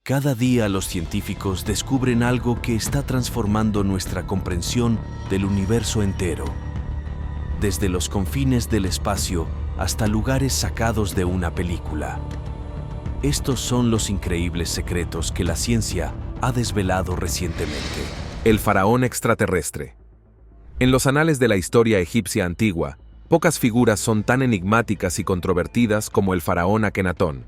Cada día los científicos descubren algo que está transformando nuestra comprensión del universo entero, desde los confines del espacio hasta lugares sacados de una película. Estos son los increíbles secretos que la ciencia ha desvelado recientemente. El faraón extraterrestre. En los anales de la historia egipcia antigua, pocas figuras son tan enigmáticas y controvertidas como el faraón Akenatón.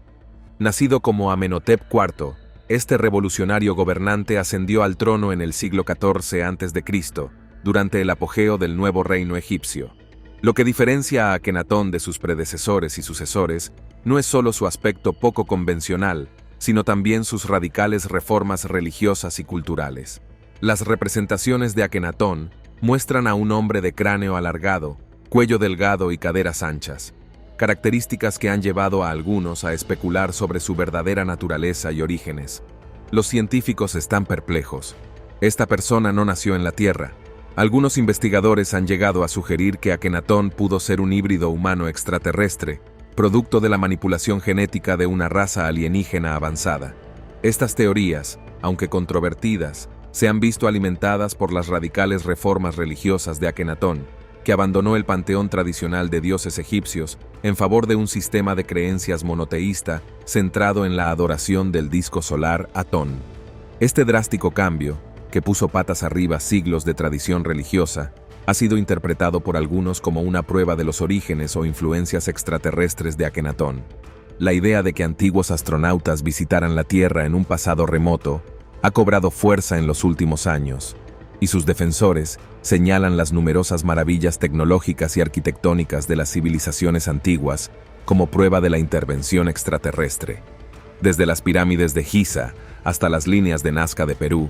Nacido como Amenhotep IV, este revolucionario gobernante ascendió al trono en el siglo XIV a.C., durante el apogeo del nuevo reino egipcio. Lo que diferencia a Akenatón de sus predecesores y sucesores no es solo su aspecto poco convencional, sino también sus radicales reformas religiosas y culturales. Las representaciones de Akenatón muestran a un hombre de cráneo alargado, cuello delgado y caderas anchas, características que han llevado a algunos a especular sobre su verdadera naturaleza y orígenes. Los científicos están perplejos. Esta persona no nació en la Tierra. Algunos investigadores han llegado a sugerir que Akenatón pudo ser un híbrido humano extraterrestre, producto de la manipulación genética de una raza alienígena avanzada. Estas teorías, aunque controvertidas, se han visto alimentadas por las radicales reformas religiosas de Akenatón, que abandonó el panteón tradicional de dioses egipcios en favor de un sistema de creencias monoteísta centrado en la adoración del disco solar Atón. Este drástico cambio, que puso patas arriba siglos de tradición religiosa, ha sido interpretado por algunos como una prueba de los orígenes o influencias extraterrestres de Akenatón. La idea de que antiguos astronautas visitaran la Tierra en un pasado remoto ha cobrado fuerza en los últimos años, y sus defensores señalan las numerosas maravillas tecnológicas y arquitectónicas de las civilizaciones antiguas como prueba de la intervención extraterrestre. Desde las pirámides de Giza hasta las líneas de Nazca de Perú,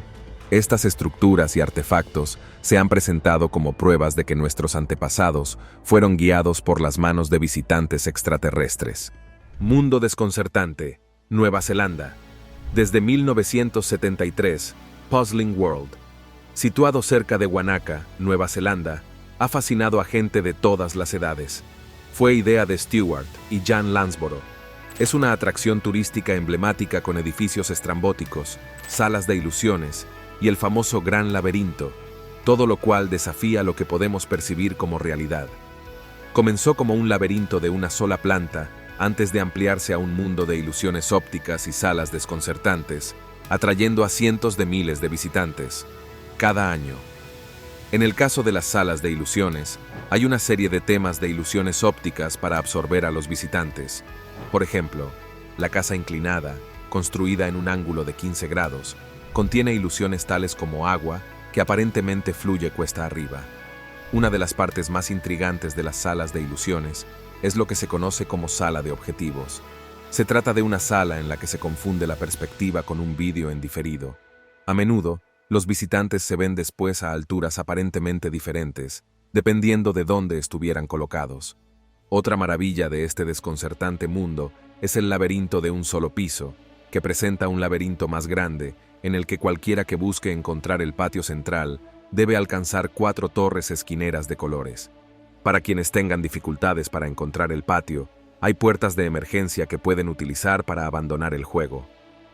estas estructuras y artefactos se han presentado como pruebas de que nuestros antepasados fueron guiados por las manos de visitantes extraterrestres. Mundo desconcertante, Nueva Zelanda. Desde 1973, Puzzling World, situado cerca de Wanaka, Nueva Zelanda, ha fascinado a gente de todas las edades. Fue idea de Stewart y Jan Lansborough. Es una atracción turística emblemática con edificios estrambóticos, salas de ilusiones y el famoso Gran Laberinto, todo lo cual desafía lo que podemos percibir como realidad. Comenzó como un laberinto de una sola planta antes de ampliarse a un mundo de ilusiones ópticas y salas desconcertantes, atrayendo a cientos de miles de visitantes cada año. En el caso de las salas de ilusiones, hay una serie de temas de ilusiones ópticas para absorber a los visitantes. Por ejemplo, la casa inclinada, construida en un ángulo de 15 grados, contiene ilusiones tales como agua, que aparentemente fluye cuesta arriba. Una de las partes más intrigantes de las salas de ilusiones es lo que se conoce como sala de objetivos. Se trata de una sala en la que se confunde la perspectiva con un vídeo en diferido. A menudo, los visitantes se ven después a alturas aparentemente diferentes, dependiendo de dónde estuvieran colocados. Otra maravilla de este desconcertante mundo es el laberinto de un solo piso, que presenta un laberinto más grande, en el que cualquiera que busque encontrar el patio central debe alcanzar 4 torres esquineras de colores. Para quienes tengan dificultades para encontrar el patio, hay puertas de emergencia que pueden utilizar para abandonar el juego.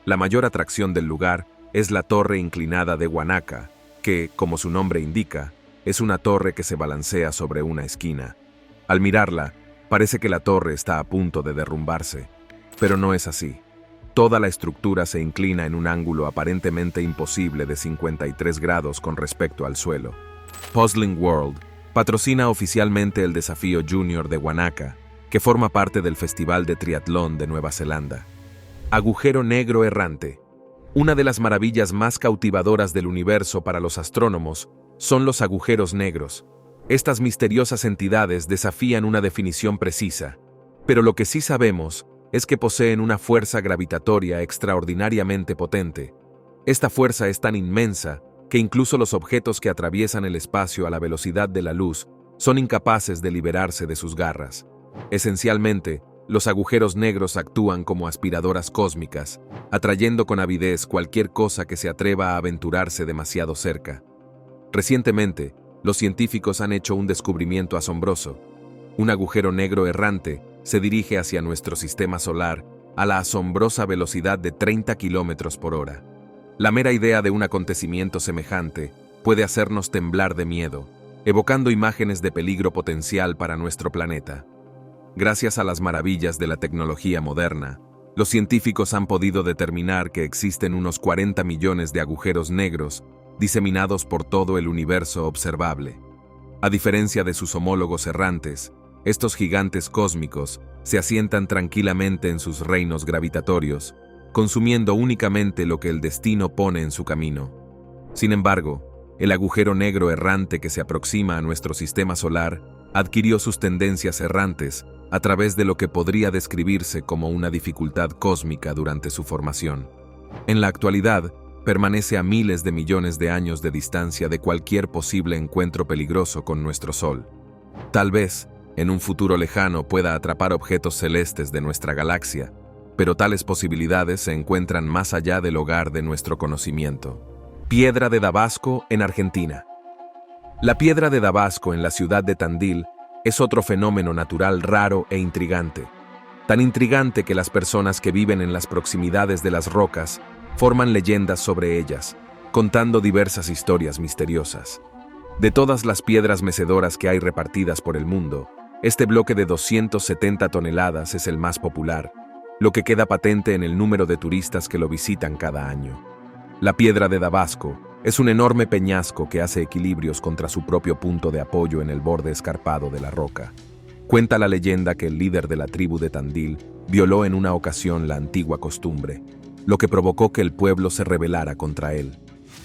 La mayor atracción del lugar es la torre inclinada de Wanaka, que, como su nombre indica, es una torre que se balancea sobre una esquina. Al mirarla, parece que la torre está a punto de derrumbarse, pero no es así. Toda la estructura se inclina en un ángulo aparentemente imposible de 53 grados con respecto al suelo. Puzzling World patrocina oficialmente el desafío Junior de Wanaka, que forma parte del Festival de Triatlón de Nueva Zelanda. Agujero negro errante. Una de las maravillas más cautivadoras del universo para los astrónomos son los agujeros negros. Estas misteriosas entidades desafían una definición precisa, pero lo que sí sabemos es que poseen una fuerza gravitatoria extraordinariamente potente. Esta fuerza es tan inmensa que incluso los objetos que atraviesan el espacio a la velocidad de la luz son incapaces de liberarse de sus garras. Esencialmente, los agujeros negros actúan como aspiradoras cósmicas, atrayendo con avidez cualquier cosa que se atreva a aventurarse demasiado cerca. Recientemente, los científicos han hecho un descubrimiento asombroso. Un agujero negro errante se dirige hacia nuestro sistema solar a la asombrosa velocidad de 30 kilómetros por hora. La mera idea de un acontecimiento semejante puede hacernos temblar de miedo, evocando imágenes de peligro potencial para nuestro planeta. Gracias a las maravillas de la tecnología moderna, los científicos han podido determinar que existen unos 40 millones de agujeros negros diseminados por todo el universo observable. A diferencia de sus homólogos errantes, estos gigantes cósmicos se asientan tranquilamente en sus reinos gravitatorios, consumiendo únicamente lo que el destino pone en su camino. Sin embargo, el agujero negro errante que se aproxima a nuestro sistema solar adquirió sus tendencias errantes a través de lo que podría describirse como una dificultad cósmica durante su formación. En la actualidad, permanece a miles de millones de años de distancia de cualquier posible encuentro peligroso con nuestro Sol. Tal vez, en un futuro lejano pueda atrapar objetos celestes de nuestra galaxia, pero tales posibilidades se encuentran más allá del hogar de nuestro conocimiento. Piedra de Damasco, en Argentina. La piedra de Damasco en la ciudad de Tandil es otro fenómeno natural raro e intrigante. Tan intrigante que las personas que viven en las proximidades de las rocas forman leyendas sobre ellas, contando diversas historias misteriosas. De todas las piedras mecedoras que hay repartidas por el mundo, este bloque de 270 toneladas es el más popular, lo que queda patente en el número de turistas que lo visitan cada año. La piedra de Damasco es un enorme peñasco que hace equilibrios contra su propio punto de apoyo en el borde escarpado de la roca. Cuenta la leyenda que el líder de la tribu de Tandil violó en una ocasión la antigua costumbre, lo que provocó que el pueblo se rebelara contra él.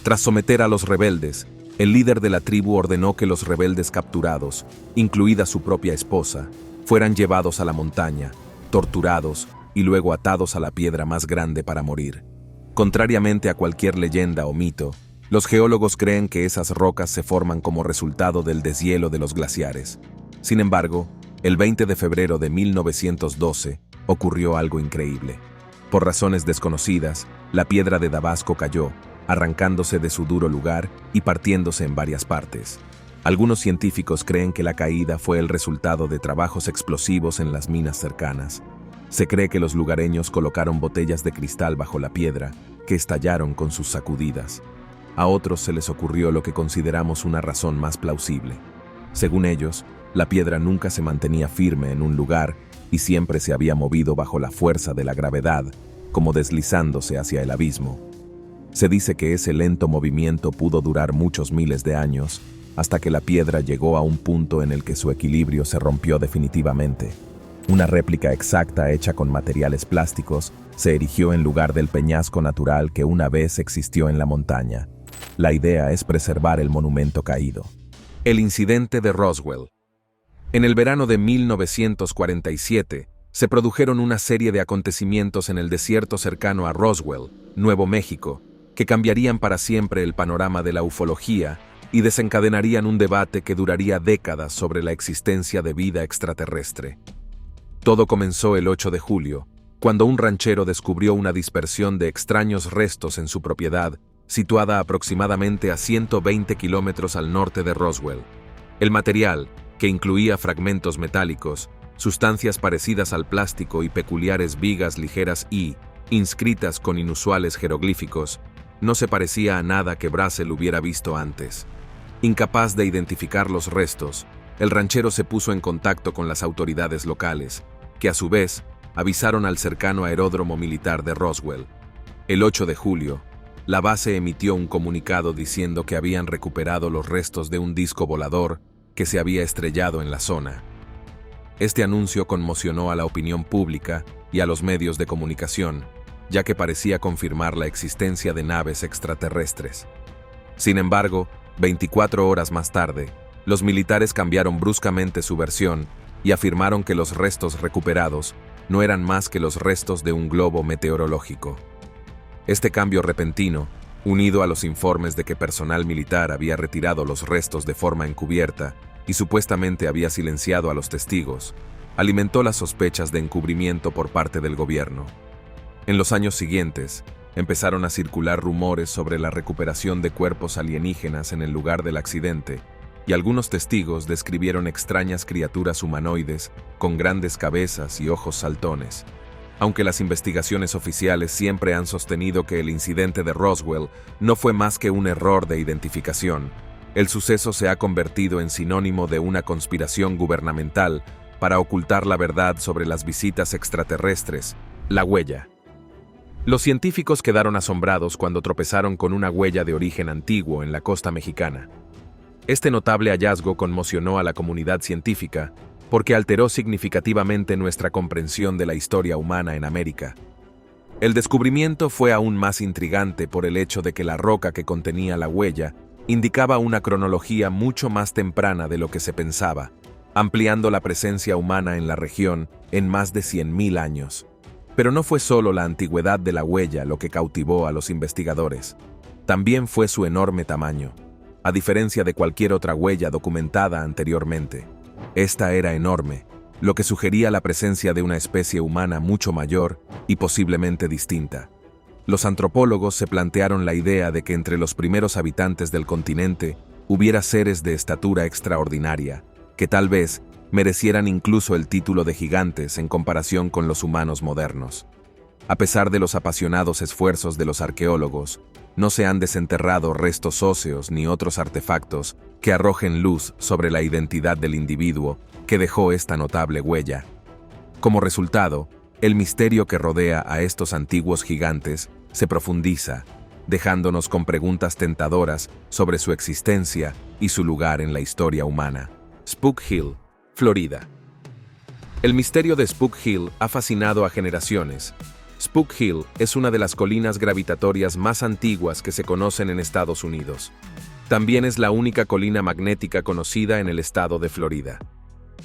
Tras someter a los rebeldes, el líder de la tribu ordenó que los rebeldes capturados, incluida su propia esposa, fueran llevados a la montaña, torturados y luego atados a la piedra más grande para morir. Contrariamente a cualquier leyenda o mito, los geólogos creen que esas rocas se forman como resultado del deshielo de los glaciares. Sin embargo, el 20 de febrero de 1912 ocurrió algo increíble. Por razones desconocidas, la piedra de Damasco cayó, arrancándose de su duro lugar y partiéndose en varias partes. Algunos científicos creen que la caída fue el resultado de trabajos explosivos en las minas cercanas. Se cree que los lugareños colocaron botellas de cristal bajo la piedra, que estallaron con sus sacudidas. A otros se les ocurrió lo que consideramos una razón más plausible. Según ellos, la piedra nunca se mantenía firme en un lugar y siempre se había movido bajo la fuerza de la gravedad, como deslizándose hacia el abismo. Se dice que ese lento movimiento pudo durar muchos miles de años, hasta que la piedra llegó a un punto en el que su equilibrio se rompió definitivamente. Una réplica exacta hecha con materiales plásticos se erigió en lugar del peñasco natural que una vez existió en la montaña. La idea es preservar el monumento caído. El incidente de Roswell. En el verano de 1947, se produjeron una serie de acontecimientos en el desierto cercano a Roswell, Nuevo México, que cambiarían para siempre el panorama de la ufología y desencadenarían un debate que duraría décadas sobre la existencia de vida extraterrestre. Todo comenzó el 8 de julio, cuando un ranchero descubrió una dispersión de extraños restos en su propiedad, situada aproximadamente a 120 kilómetros al norte de Roswell. El material, que incluía fragmentos metálicos, sustancias parecidas al plástico y peculiares vigas ligeras y, inscritas con inusuales jeroglíficos, no se parecía a nada que Brazel hubiera visto antes. Incapaz de identificar los restos, el ranchero se puso en contacto con las autoridades locales, que a su vez avisaron al cercano aeródromo militar de Roswell. El 8 de julio, la base emitió un comunicado diciendo que habían recuperado los restos de un disco volador que se había estrellado en la zona. Este anuncio conmocionó a la opinión pública y a los medios de comunicación, ya que parecía confirmar la existencia de naves extraterrestres. Sin embargo, 24 horas más tarde, los militares cambiaron bruscamente su versión y afirmaron que los restos recuperados no eran más que los restos de un globo meteorológico. Este cambio repentino, unido a los informes de que personal militar había retirado los restos de forma encubierta y supuestamente había silenciado a los testigos, alimentó las sospechas de encubrimiento por parte del gobierno. En los años siguientes, empezaron a circular rumores sobre la recuperación de cuerpos alienígenas en el lugar del accidente, y algunos testigos describieron extrañas criaturas humanoides con grandes cabezas y ojos saltones. Aunque las investigaciones oficiales siempre han sostenido que el incidente de Roswell no fue más que un error de identificación, el suceso se ha convertido en sinónimo de una conspiración gubernamental para ocultar la verdad sobre las visitas extraterrestres, la huella. Los científicos quedaron asombrados cuando tropezaron con una huella de origen antiguo en la costa mexicana. Este notable hallazgo conmocionó a la comunidad científica porque alteró significativamente nuestra comprensión de la historia humana en América. El descubrimiento fue aún más intrigante por el hecho de que la roca que contenía la huella indicaba una cronología mucho más temprana de lo que se pensaba, ampliando la presencia humana en la región en más de 100.000 años. Pero no fue solo la antigüedad de la huella lo que cautivó a los investigadores, también fue su enorme tamaño. A diferencia de cualquier otra huella documentada anteriormente, esta era enorme, lo que sugería la presencia de una especie humana mucho mayor y posiblemente distinta. Los antropólogos se plantearon la idea de que entre los primeros habitantes del continente hubiera seres de estatura extraordinaria, que tal vez merecieran incluso el título de gigantes en comparación con los humanos modernos. A pesar de los apasionados esfuerzos de los arqueólogos, no se han desenterrado restos óseos ni otros artefactos que arrojen luz sobre la identidad del individuo que dejó esta notable huella. Como resultado, el misterio que rodea a estos antiguos gigantes se profundiza, dejándonos con preguntas tentadoras sobre su existencia y su lugar en la historia humana. Spook Hill, Florida. El misterio de Spook Hill ha fascinado a generaciones. Spook Hill es una de las colinas gravitatorias más antiguas que se conocen en Estados Unidos. También es la única colina magnética conocida en el estado de Florida.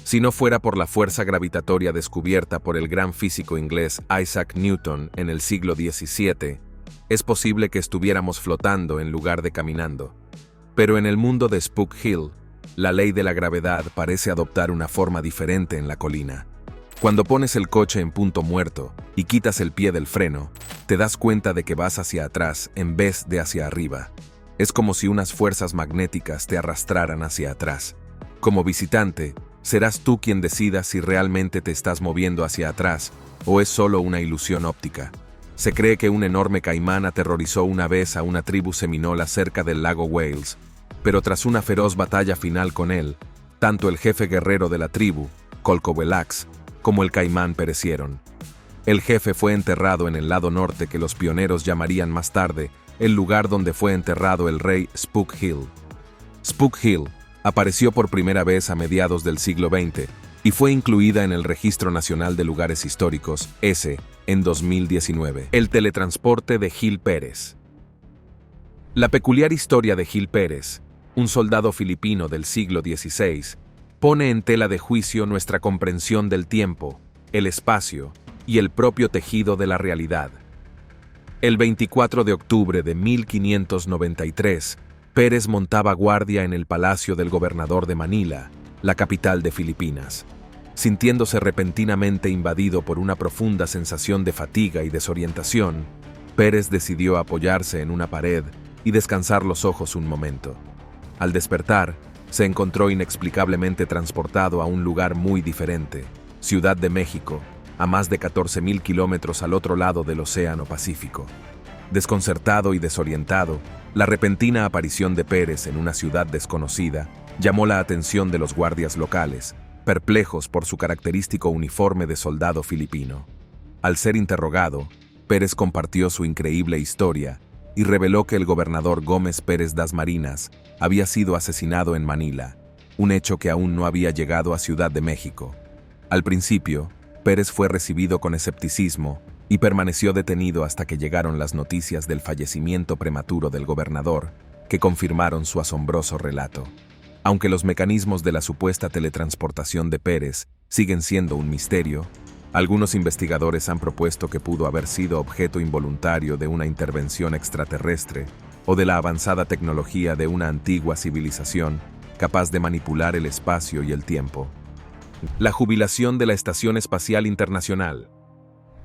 Si no fuera por la fuerza gravitatoria descubierta por el gran físico inglés Isaac Newton en el siglo XVII, es posible que estuviéramos flotando en lugar de caminando. Pero en el mundo de Spook Hill, la ley de la gravedad parece adoptar una forma diferente en la colina. Cuando pones el coche en punto muerto y quitas el pie del freno, te das cuenta de que vas hacia atrás en vez de hacia arriba. Es como si unas fuerzas magnéticas te arrastraran hacia atrás. Como visitante, serás tú quien decida si realmente te estás moviendo hacia atrás o es solo una ilusión óptica. Se cree que un enorme caimán aterrorizó una vez a una tribu seminola cerca del lago Wales, pero tras una feroz batalla final con él, tanto el jefe guerrero de la tribu, Colcowelax, como el caimán perecieron. El jefe fue enterrado en el lado norte que los pioneros llamarían más tarde el lugar donde fue enterrado el rey Spook Hill. Spook Hill apareció por primera vez a mediados del siglo XX y fue incluida en el Registro Nacional de Lugares Históricos, S, en 2019. El teletransporte de Gil Pérez. La peculiar historia de Gil Pérez, un soldado filipino del siglo XVI, pone en tela de juicio nuestra comprensión del tiempo, el espacio y el propio tejido de la realidad. El 24 de octubre de 1593, Pérez montaba guardia en el palacio del gobernador de Manila, la capital de Filipinas. Sintiéndose repentinamente invadido por una profunda sensación de fatiga y desorientación, Pérez decidió apoyarse en una pared y descansar los ojos un momento. Al despertar, se encontró inexplicablemente transportado a un lugar muy diferente, Ciudad de México, a más de 14.000 kilómetros al otro lado del Océano Pacífico. Desconcertado y desorientado, la repentina aparición de Pérez en una ciudad desconocida llamó la atención de los guardias locales, perplejos por su característico uniforme de soldado filipino. Al ser interrogado, Pérez compartió su increíble historia y reveló que el gobernador Gómez Pérez Dasmariñas había sido asesinado en Manila, un hecho que aún no había llegado a Ciudad de México. Al principio, Pérez fue recibido con escepticismo y permaneció detenido hasta que llegaron las noticias del fallecimiento prematuro del gobernador, que confirmaron su asombroso relato. Aunque los mecanismos de la supuesta teletransportación de Pérez siguen siendo un misterio, algunos investigadores han propuesto que pudo haber sido objeto involuntario de una intervención extraterrestre o de la avanzada tecnología de una antigua civilización capaz de manipular el espacio y el tiempo. La jubilación de la Estación Espacial Internacional.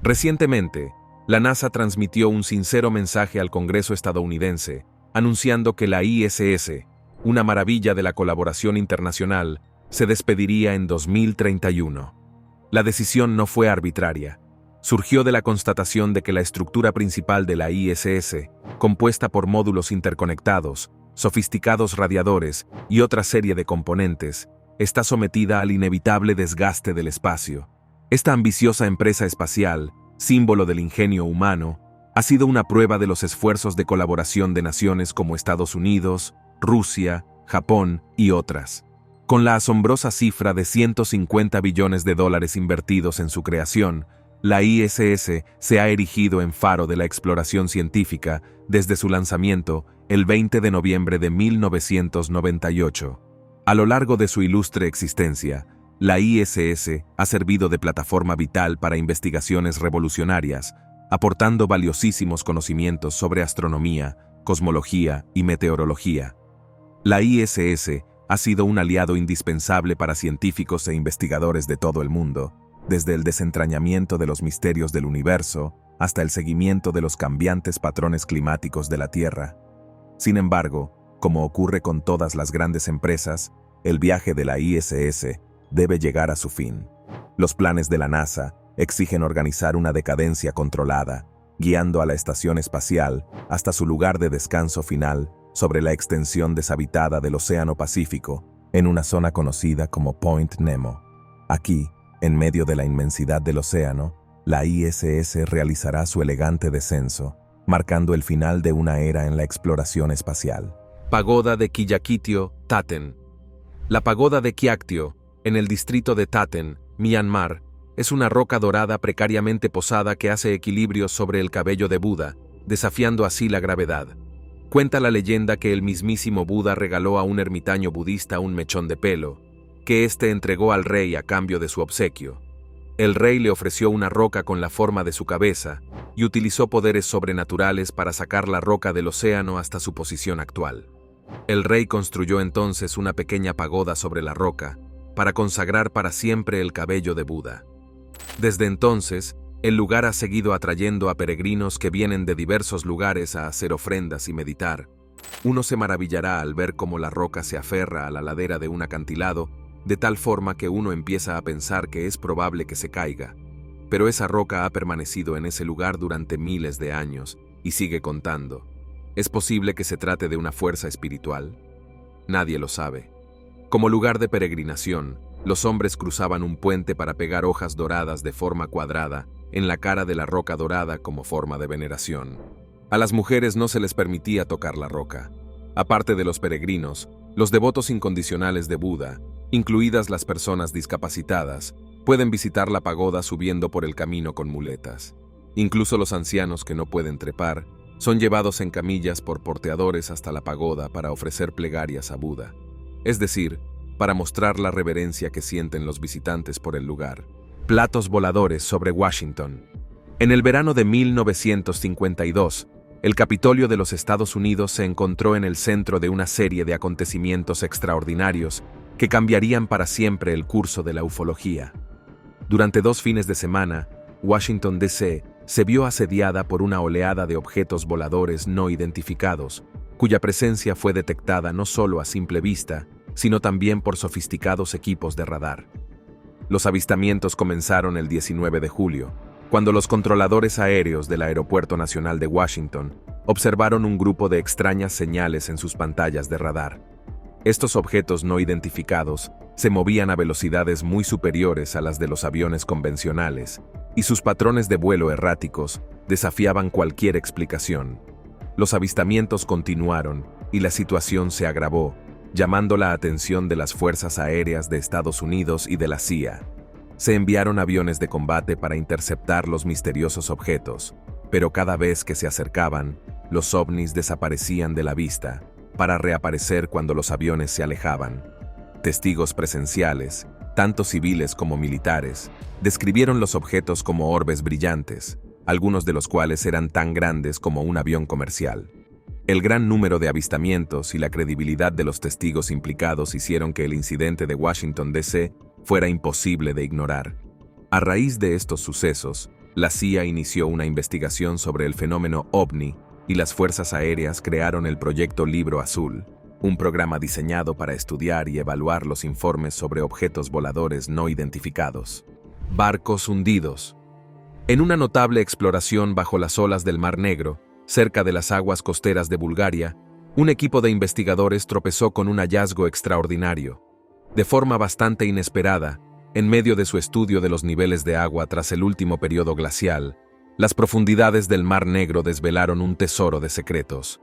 Recientemente, la NASA transmitió un sincero mensaje al Congreso estadounidense, anunciando que la ISS, una maravilla de la colaboración internacional, se despediría en 2031. La decisión no fue arbitraria. surgió de la constatación de que la estructura principal de la ISS, compuesta por módulos interconectados, sofisticados radiadores y otra serie de componentes, está sometida al inevitable desgaste del espacio. Esta ambiciosa empresa espacial, símbolo del ingenio humano, ha sido una prueba de los esfuerzos de colaboración de naciones como Estados Unidos, Rusia, Japón y otras. Con la asombrosa cifra de $150 billones invertidos en su creación, la ISS se ha erigido en faro de la exploración científica desde su lanzamiento el 20 de noviembre de 1998. A lo largo de su ilustre existencia, la ISS ha servido de plataforma vital para investigaciones revolucionarias, aportando valiosísimos conocimientos sobre astronomía, cosmología y meteorología. La ISS ha sido un aliado indispensable para científicos e investigadores de todo el mundo, desde el desentrañamiento de los misterios del universo hasta el seguimiento de los cambiantes patrones climáticos de la Tierra. Sin embargo, como ocurre con todas las grandes empresas, el viaje de la ISS debe llegar a su fin. Los planes de la NASA exigen organizar una decadencia controlada, guiando a la estación espacial hasta su lugar de descanso final sobre la extensión deshabitada del Océano Pacífico, en una zona conocida como Point Nemo. Aquí, en medio de la inmensidad del océano, la ISS realizará su elegante descenso, marcando el final de una era en la exploración espacial. Pagoda de Quillaquitio, Taten. La pagoda de Quiactio, en el distrito de Taten, Myanmar, es una roca dorada precariamente posada que hace equilibrios sobre el cabello de Buda, desafiando así la gravedad. Cuenta la leyenda que el mismísimo Buda regaló a un ermitaño budista un mechón de pelo, que éste entregó al rey a cambio de su obsequio. El rey le ofreció una roca con la forma de su cabeza y utilizó poderes sobrenaturales para sacar la roca del océano hasta su posición actual. El rey construyó entonces una pequeña pagoda sobre la roca para consagrar para siempre el cabello de Buda. Desde entonces, el lugar ha seguido atrayendo a peregrinos que vienen de diversos lugares a hacer ofrendas y meditar. Uno se maravillará al ver cómo la roca se aferra a la ladera de un acantilado, de tal forma que uno empieza a pensar que es probable que se caiga. Pero esa roca ha permanecido en ese lugar durante miles de años y sigue contando. ¿Es posible que se trate de una fuerza espiritual? Nadie lo sabe. Como lugar de peregrinación, los hombres cruzaban un puente para pegar hojas doradas de forma cuadrada en la cara de la roca dorada como forma de veneración. A las mujeres no se les permitía tocar la roca. Aparte de los peregrinos, los devotos incondicionales de Buda, incluidas las personas discapacitadas, pueden visitar la pagoda subiendo por el camino con muletas. Incluso los ancianos que no pueden trepar son llevados en camillas por porteadores hasta la pagoda para ofrecer plegarias a Buda, es decir, para mostrar la reverencia que sienten los visitantes por el lugar. Platos voladores sobre Washington. En el verano de 1952, el Capitolio de los Estados Unidos se encontró en el centro de una serie de acontecimientos extraordinarios que cambiarían para siempre el curso de la ufología. Durante 2 fines de semana, Washington, D.C. se vio asediada por una oleada de objetos voladores no identificados, cuya presencia fue detectada no solo a simple vista, sino también por sofisticados equipos de radar. Los avistamientos comenzaron el 19 de julio, cuando los controladores aéreos del Aeropuerto Nacional de Washington observaron un grupo de extrañas señales en sus pantallas de radar. Estos objetos no identificados se movían a velocidades muy superiores a las de los aviones convencionales, y sus patrones de vuelo erráticos desafiaban cualquier explicación. Los avistamientos continuaron y la situación se agravó, llamando la atención de las Fuerzas Aéreas de Estados Unidos y de la CIA. Se enviaron aviones de combate para interceptar los misteriosos objetos, pero cada vez que se acercaban, los ovnis desaparecían de la vista, para reaparecer cuando los aviones se alejaban. Testigos presenciales, tanto civiles como militares, describieron los objetos como orbes brillantes, algunos de los cuales eran tan grandes como un avión comercial. El gran número de avistamientos y la credibilidad de los testigos implicados hicieron que el incidente de Washington, D.C. fuera imposible de ignorar. A raíz de estos sucesos, la CIA inició una investigación sobre el fenómeno OVNI y las Fuerzas Aéreas crearon el Proyecto Libro Azul, un programa diseñado para estudiar y evaluar los informes sobre objetos voladores no identificados. Barcos hundidos. En una notable exploración bajo las olas del Mar Negro, cerca de las aguas costeras de Bulgaria, un equipo de investigadores tropezó con un hallazgo extraordinario. De forma bastante inesperada, en medio de su estudio de los niveles de agua tras el último periodo glacial, las profundidades del Mar Negro desvelaron un tesoro de secretos.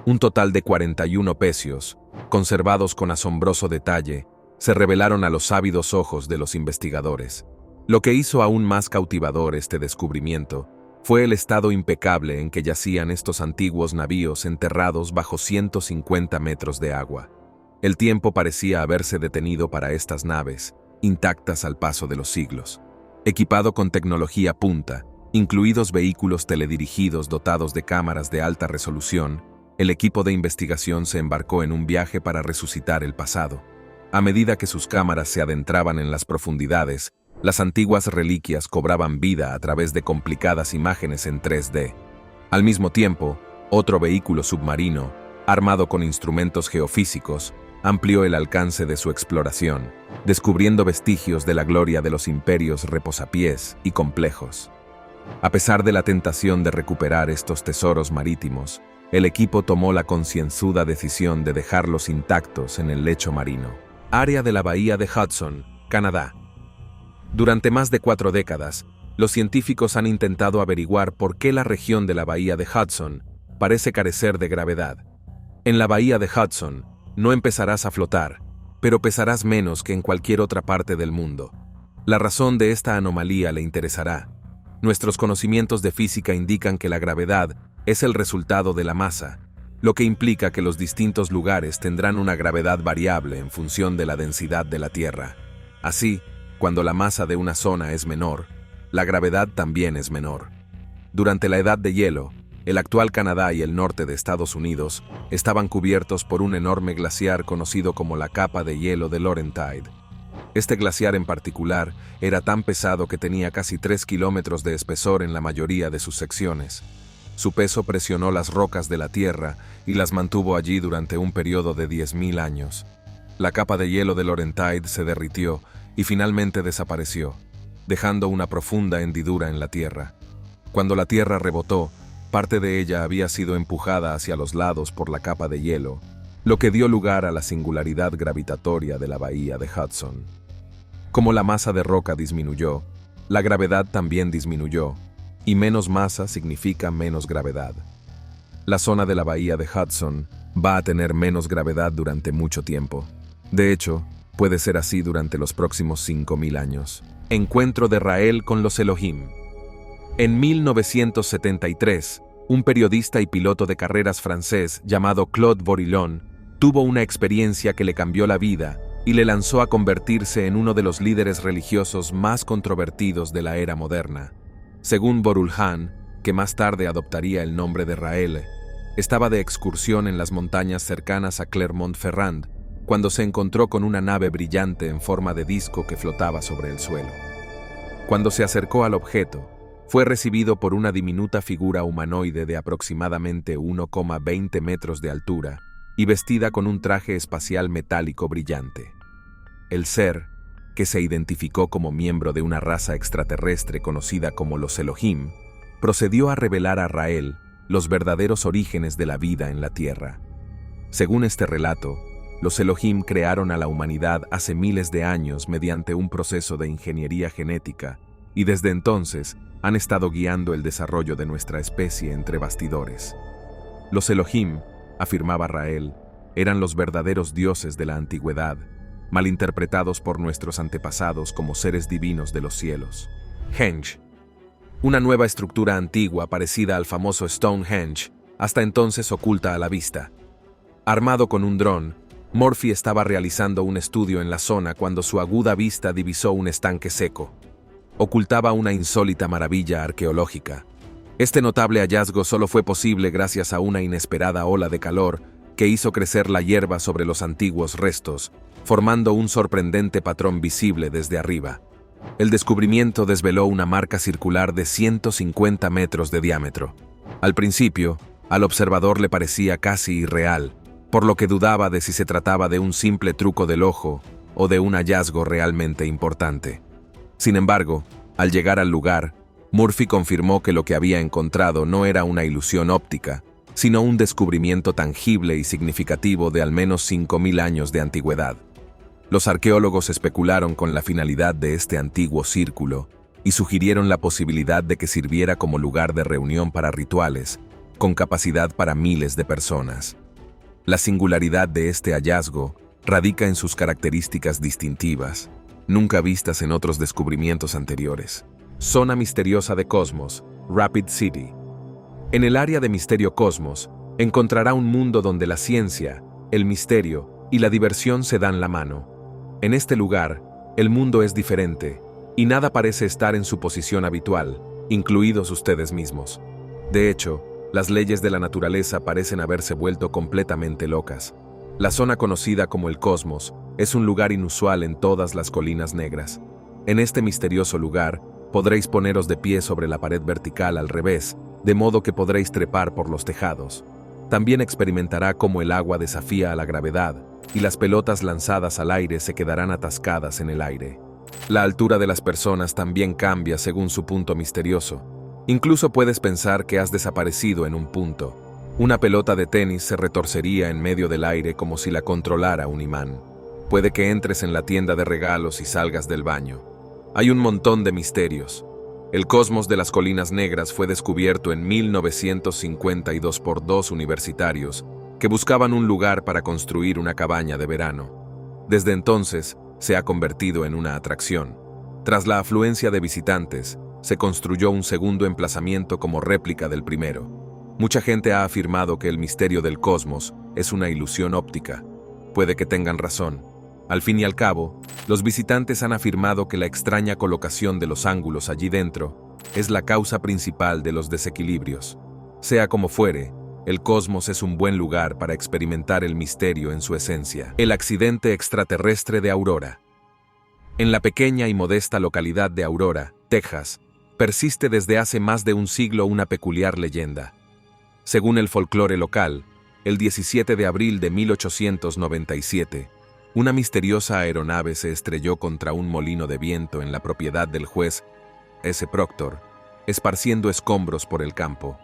Un total de 41 pecios, conservados con asombroso detalle, se revelaron a los ávidos ojos de los investigadores. Lo que hizo aún más cautivador este descubrimiento fue el estado impecable en que yacían estos antiguos navíos enterrados bajo 150 metros de agua. El tiempo parecía haberse detenido para estas naves, intactas al paso de los siglos. Equipado con tecnología punta, incluidos vehículos teledirigidos dotados de cámaras de alta resolución, el equipo de investigación se embarcó en un viaje para resucitar el pasado. A medida que sus cámaras se adentraban en las profundidades, las antiguas reliquias cobraban vida a través de complicadas imágenes en 3D. Al mismo tiempo, otro vehículo submarino, armado con instrumentos geofísicos, amplió el alcance de su exploración, descubriendo vestigios de la gloria de los imperios reposapiés y complejos. A pesar de la tentación de recuperar estos tesoros marítimos, el equipo tomó la concienzuda decisión de dejarlos intactos en el lecho marino. Área de la bahía de Hudson, Canadá. Durante más de 4 décadas, los científicos han intentado averiguar por qué la región de la bahía de Hudson parece carecer de gravedad. En la bahía de Hudson, no empezarás a flotar, pero pesarás menos que en cualquier otra parte del mundo. La razón de esta anomalía le interesará. Nuestros conocimientos de física indican que la gravedad es el resultado de la masa, lo que implica que los distintos lugares tendrán una gravedad variable en función de la densidad de la Tierra. Así, cuando la masa de una zona es menor, la gravedad también es menor. Durante la Edad de Hielo, el actual Canadá y el norte de Estados Unidos estaban cubiertos por un enorme glaciar conocido como la capa de hielo de Laurentide. Este glaciar en particular era tan pesado que tenía casi 3 kilómetros de espesor en la mayoría de sus secciones. Su peso presionó las rocas de la Tierra y las mantuvo allí durante un periodo de 10.000 años. La capa de hielo de Laurentide se derritió y finalmente desapareció, dejando una profunda hendidura en la Tierra. Cuando la Tierra rebotó, parte de ella había sido empujada hacia los lados por la capa de hielo, lo que dio lugar a la singularidad gravitatoria de la bahía de Hudson. Como la masa de roca disminuyó, la gravedad también disminuyó, y menos masa significa menos gravedad. La zona de la bahía de Hudson va a tener menos gravedad durante mucho tiempo. De hecho, puede ser así durante los próximos 5.000 años. Encuentro de Raël con los Elohim. En 1973, un periodista y piloto de carreras francés llamado Claude Vorilhon tuvo una experiencia que le cambió la vida y le lanzó a convertirse en uno de los líderes religiosos más controvertidos de la era moderna. Según Vorilhon, que más tarde adoptaría el nombre de Raël, estaba de excursión en las montañas cercanas a Clermont-Ferrand, cuando se encontró con una nave brillante en forma de disco que flotaba sobre el suelo. Cuando se acercó al objeto, fue recibido por una diminuta figura humanoide de aproximadamente 1,20 metros de altura y vestida con un traje espacial metálico brillante. El ser, que se identificó como miembro de una raza extraterrestre conocida como los Elohim, procedió a revelar a Raël los verdaderos orígenes de la vida en la Tierra. Según este relato, los Elohim crearon a la humanidad hace miles de años mediante un proceso de ingeniería genética y desde entonces han estado guiando el desarrollo de nuestra especie entre bastidores. Los Elohim, afirmaba Raël, eran los verdaderos dioses de la antigüedad, malinterpretados por nuestros antepasados como seres divinos de los cielos. Henge. Una nueva estructura antigua parecida al famoso Stonehenge, hasta entonces oculta a la vista. Armado con un dron, Murphy estaba realizando un estudio en la zona cuando su aguda vista divisó un estanque seco. Ocultaba una insólita maravilla arqueológica. Este notable hallazgo solo fue posible gracias a una inesperada ola de calor que hizo crecer la hierba sobre los antiguos restos, formando un sorprendente patrón visible desde arriba. El descubrimiento desveló una marca circular de 150 metros de diámetro. Al principio, al observador le parecía casi irreal, por lo que dudaba de si se trataba de un simple truco del ojo o de un hallazgo realmente importante. Sin embargo, al llegar al lugar, Murphy confirmó que lo que había encontrado no era una ilusión óptica, sino un descubrimiento tangible y significativo de al menos 5.000 años de antigüedad. Los arqueólogos especularon con la finalidad de este antiguo círculo y sugirieron la posibilidad de que sirviera como lugar de reunión para rituales, con capacidad para miles de personas. La singularidad de este hallazgo radica en sus características distintivas, nunca vistas en otros descubrimientos anteriores. Zona misteriosa de Cosmos, Rapid City. En el área de Misterio Cosmos, encontrará un mundo donde la ciencia, el misterio y la diversión se dan la mano. En este lugar, el mundo es diferente, y nada parece estar en su posición habitual, incluidos ustedes mismos. De hecho, las leyes de la naturaleza parecen haberse vuelto completamente locas. La zona conocida como el Cosmos es un lugar inusual en todas las colinas negras. En este misterioso lugar, podréis poneros de pie sobre la pared vertical al revés, de modo que podréis trepar por los tejados. También experimentará cómo el agua desafía a la gravedad, y las pelotas lanzadas al aire se quedarán atascadas en el aire. La altura de las personas también cambia según su punto misterioso. Incluso puedes pensar que has desaparecido en un punto. Una pelota de tenis se retorcería en medio del aire como si la controlara un imán. Puede que entres en la tienda de regalos y salgas del baño. Hay un montón de misterios. El Cosmos de las Colinas Negras fue descubierto en 1952 por 2 universitarios que buscaban un lugar para construir una cabaña de verano. Desde entonces, se ha convertido en una atracción. Tras la afluencia de visitantes, se construyó un segundo emplazamiento como réplica del primero. Mucha gente ha afirmado que el misterio del cosmos es una ilusión óptica. Puede que tengan razón. Al fin y al cabo, los visitantes han afirmado que la extraña colocación de los ángulos allí dentro es la causa principal de los desequilibrios. Sea como fuere, el cosmos es un buen lugar para experimentar el misterio en su esencia. El accidente extraterrestre de Aurora. En la pequeña y modesta localidad de Aurora, Texas, persiste desde hace más de un siglo una peculiar leyenda. Según el folclore local, el 17 de abril de 1897, una misteriosa aeronave se estrelló contra un molino de viento en la propiedad del juez S. Proctor, esparciendo escombros por el campo.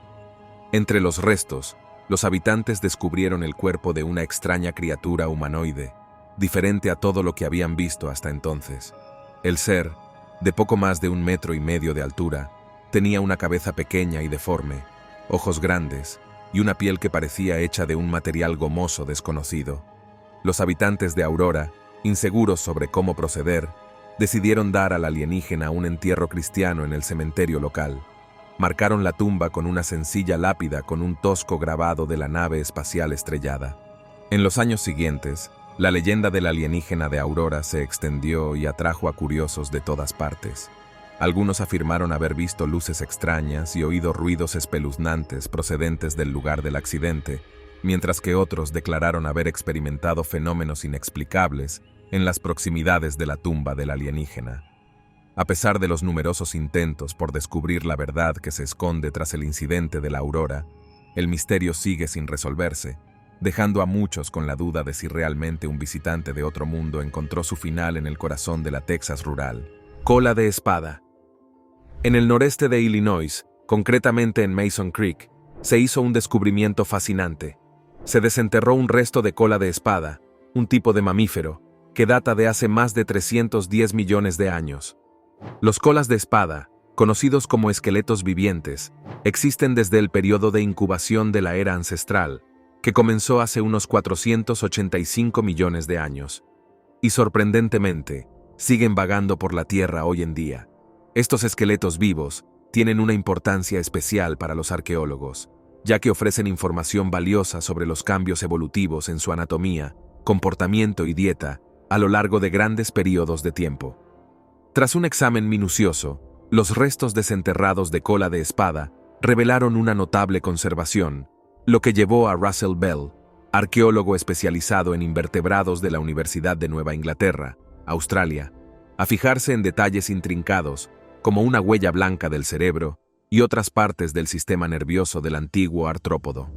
Entre los restos, los habitantes descubrieron el cuerpo de una extraña criatura humanoide, diferente a todo lo que habían visto hasta entonces. El ser, de poco más de 1,5 metros de altura, tenía una cabeza pequeña y deforme, ojos grandes y una piel que parecía hecha de un material gomoso desconocido. Los habitantes de Aurora, inseguros sobre cómo proceder, decidieron dar al alienígena un entierro cristiano en el cementerio local. Marcaron la tumba con una sencilla lápida con un tosco grabado de la nave espacial estrellada. En los años siguientes, la leyenda del alienígena de Aurora se extendió y atrajo a curiosos de todas partes. Algunos afirmaron haber visto luces extrañas y oído ruidos espeluznantes procedentes del lugar del accidente, mientras que otros declararon haber experimentado fenómenos inexplicables en las proximidades de la tumba del alienígena. A pesar de los numerosos intentos por descubrir la verdad que se esconde tras el incidente de la Aurora, el misterio sigue sin resolverse, dejando a muchos con la duda de si realmente un visitante de otro mundo encontró su final en el corazón de la Texas rural. Cola de espada. En el noreste de Illinois, concretamente en Mason Creek, se hizo un descubrimiento fascinante. Se desenterró un resto de cola de espada, un tipo de mamífero, que data de hace más de 310 millones de años. Los colas de espada, conocidos como esqueletos vivientes, existen desde el periodo de incubación de la era ancestral, que comenzó hace unos 485 millones de años. Y sorprendentemente, siguen vagando por la Tierra hoy en día. Estos esqueletos vivos tienen una importancia especial para los arqueólogos, ya que ofrecen información valiosa sobre los cambios evolutivos en su anatomía, comportamiento y dieta a lo largo de grandes periodos de tiempo. Tras un examen minucioso, los restos desenterrados de cola de espada revelaron una notable conservación, lo que llevó a Russell Bell, arqueólogo especializado en invertebrados de la Universidad de Nueva Inglaterra, Australia, a fijarse en detalles intrincados como una huella blanca del cerebro y otras partes del sistema nervioso del antiguo artrópodo.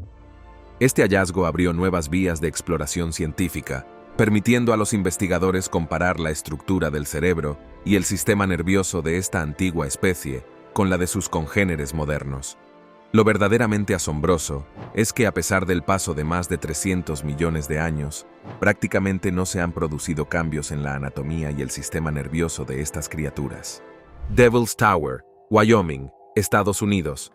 Este hallazgo abrió nuevas vías de exploración científica, permitiendo a los investigadores comparar la estructura del cerebro y el sistema nervioso de esta antigua especie con la de sus congéneres modernos. Lo verdaderamente asombroso es que a pesar del paso de más de 300 millones de años, prácticamente no se han producido cambios en la anatomía y el sistema nervioso de estas criaturas. Devil's Tower, Wyoming, Estados Unidos.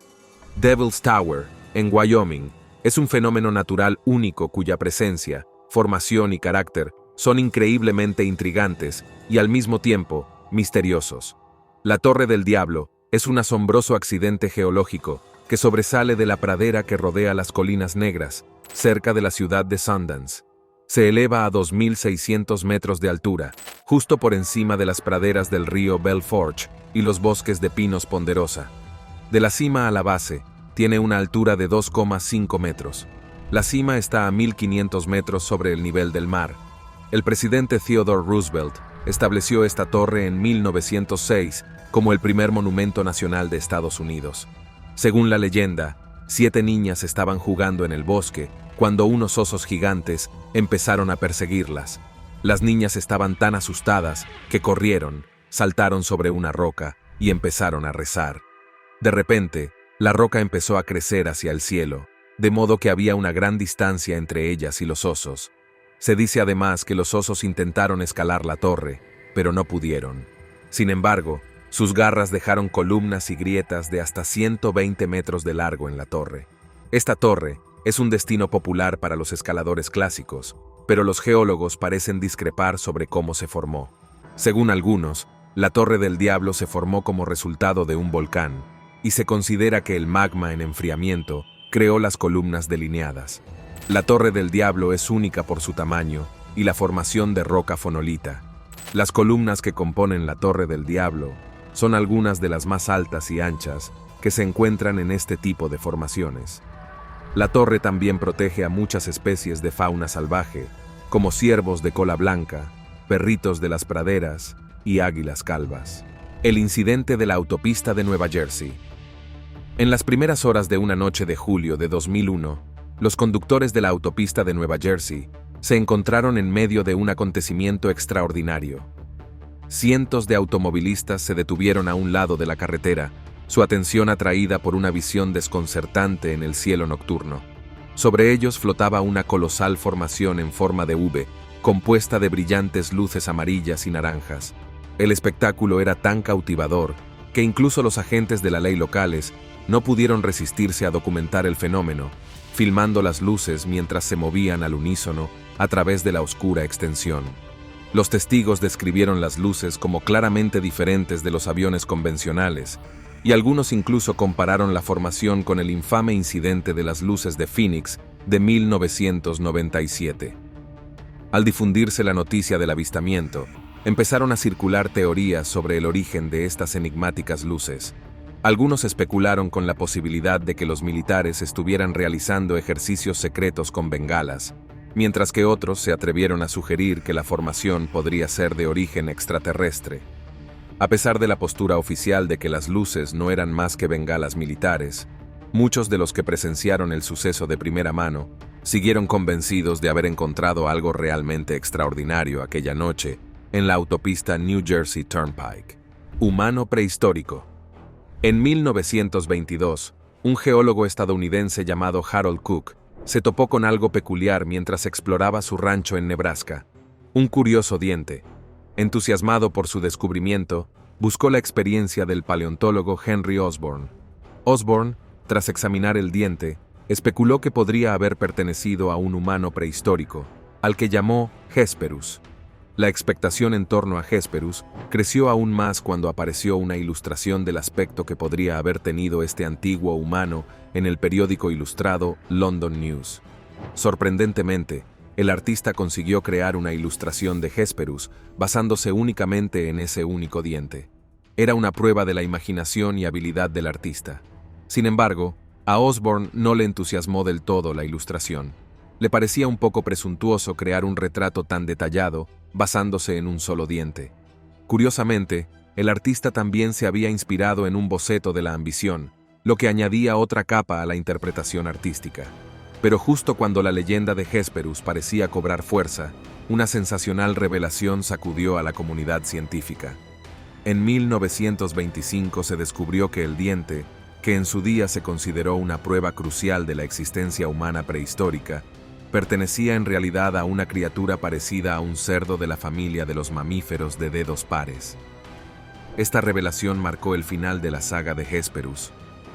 Devil's Tower, en Wyoming, es un fenómeno natural único cuya presencia, formación y carácter son increíblemente intrigantes y al mismo tiempo misteriosos. La Torre del Diablo es un asombroso accidente geológico que sobresale de la pradera que rodea las Colinas Negras, cerca de la ciudad de Sundance. Se eleva a 2.600 metros de altura, justo por encima de las praderas del río Belforge y los bosques de pinos ponderosa. De la cima a la base, tiene una altura de 2,5 metros. La cima está a 1.500 metros sobre el nivel del mar. El presidente Theodore Roosevelt estableció esta torre en 1906 como el primer monumento nacional de Estados Unidos. Según la leyenda, 7 niñas estaban jugando en el bosque cuando unos osos gigantes empezaron a perseguirlas. Las niñas estaban tan asustadas que corrieron, saltaron sobre una roca y empezaron a rezar. De repente, la roca empezó a crecer hacia el cielo, de modo que había una gran distancia entre ellas y los osos. Se dice además que los osos intentaron escalar la torre, pero no pudieron. Sin embargo, sus garras dejaron columnas y grietas de hasta 120 metros de largo en la torre. Esta torre es un destino popular para los escaladores clásicos, pero los geólogos parecen discrepar sobre cómo se formó. Según algunos, la Torre del Diablo se formó como resultado de un volcán, y se considera que el magma en enfriamiento creó las columnas delineadas. La Torre del Diablo es única por su tamaño y la formación de roca fonolita. Las columnas que componen la Torre del Diablo son algunas de las más altas y anchas que se encuentran en este tipo de formaciones. La torre también protege a muchas especies de fauna salvaje, como ciervos de cola blanca, perritos de las praderas y águilas calvas. El incidente de la autopista de Nueva Jersey. En las primeras horas de una noche de julio de 2001, los conductores de la autopista de Nueva Jersey se encontraron en medio de un acontecimiento extraordinario. Cientos de automovilistas se detuvieron a un lado de la carretera, su atención atraída por una visión desconcertante en el cielo nocturno. Sobre ellos flotaba una colosal formación en forma de V, compuesta de brillantes luces amarillas y naranjas. El espectáculo era tan cautivador que incluso los agentes de la ley locales no pudieron resistirse a documentar el fenómeno, filmando las luces mientras se movían al unísono a través de la oscura extensión. Los testigos describieron las luces como claramente diferentes de los aviones convencionales, y algunos incluso compararon la formación con el infame incidente de las luces de Phoenix de 1997. Al difundirse la noticia del avistamiento, empezaron a circular teorías sobre el origen de estas enigmáticas luces. Algunos especularon con la posibilidad de que los militares estuvieran realizando ejercicios secretos con bengalas, mientras que otros se atrevieron a sugerir que la formación podría ser de origen extraterrestre. A pesar de la postura oficial de que las luces no eran más que bengalas militares, muchos de los que presenciaron el suceso de primera mano siguieron convencidos de haber encontrado algo realmente extraordinario aquella noche en la autopista New Jersey Turnpike. Humano prehistórico. En 1922, un geólogo estadounidense llamado Harold Cook se topó con algo peculiar mientras exploraba su rancho en Nebraska: un curioso diente. Entusiasmado por su descubrimiento, buscó la experiencia del paleontólogo Henry Osborn. Osborn, tras examinar el diente, especuló que podría haber pertenecido a un humano prehistórico, al que llamó Hesperus. La expectación en torno a Hesperus creció aún más cuando apareció una ilustración del aspecto que podría haber tenido este antiguo humano en el periódico ilustrado London News. Sorprendentemente, el artista consiguió crear una ilustración de Hesperus basándose únicamente en ese único diente. Era una prueba de la imaginación y habilidad del artista. Sin embargo, a Osborn no le entusiasmó del todo la ilustración. Le parecía un poco presuntuoso crear un retrato tan detallado basándose en un solo diente. Curiosamente, el artista también se había inspirado en un boceto de la ambición, lo que añadía otra capa a la interpretación artística. Pero justo cuando la leyenda de Hesperus parecía cobrar fuerza, una sensacional revelación sacudió a la comunidad científica. En 1925 se descubrió que el diente, que en su día se consideró una prueba crucial de la existencia humana prehistórica, pertenecía en realidad a una criatura parecida a un cerdo de la familia de los mamíferos de dedos pares. Esta revelación marcó el final de la saga de Hesperus,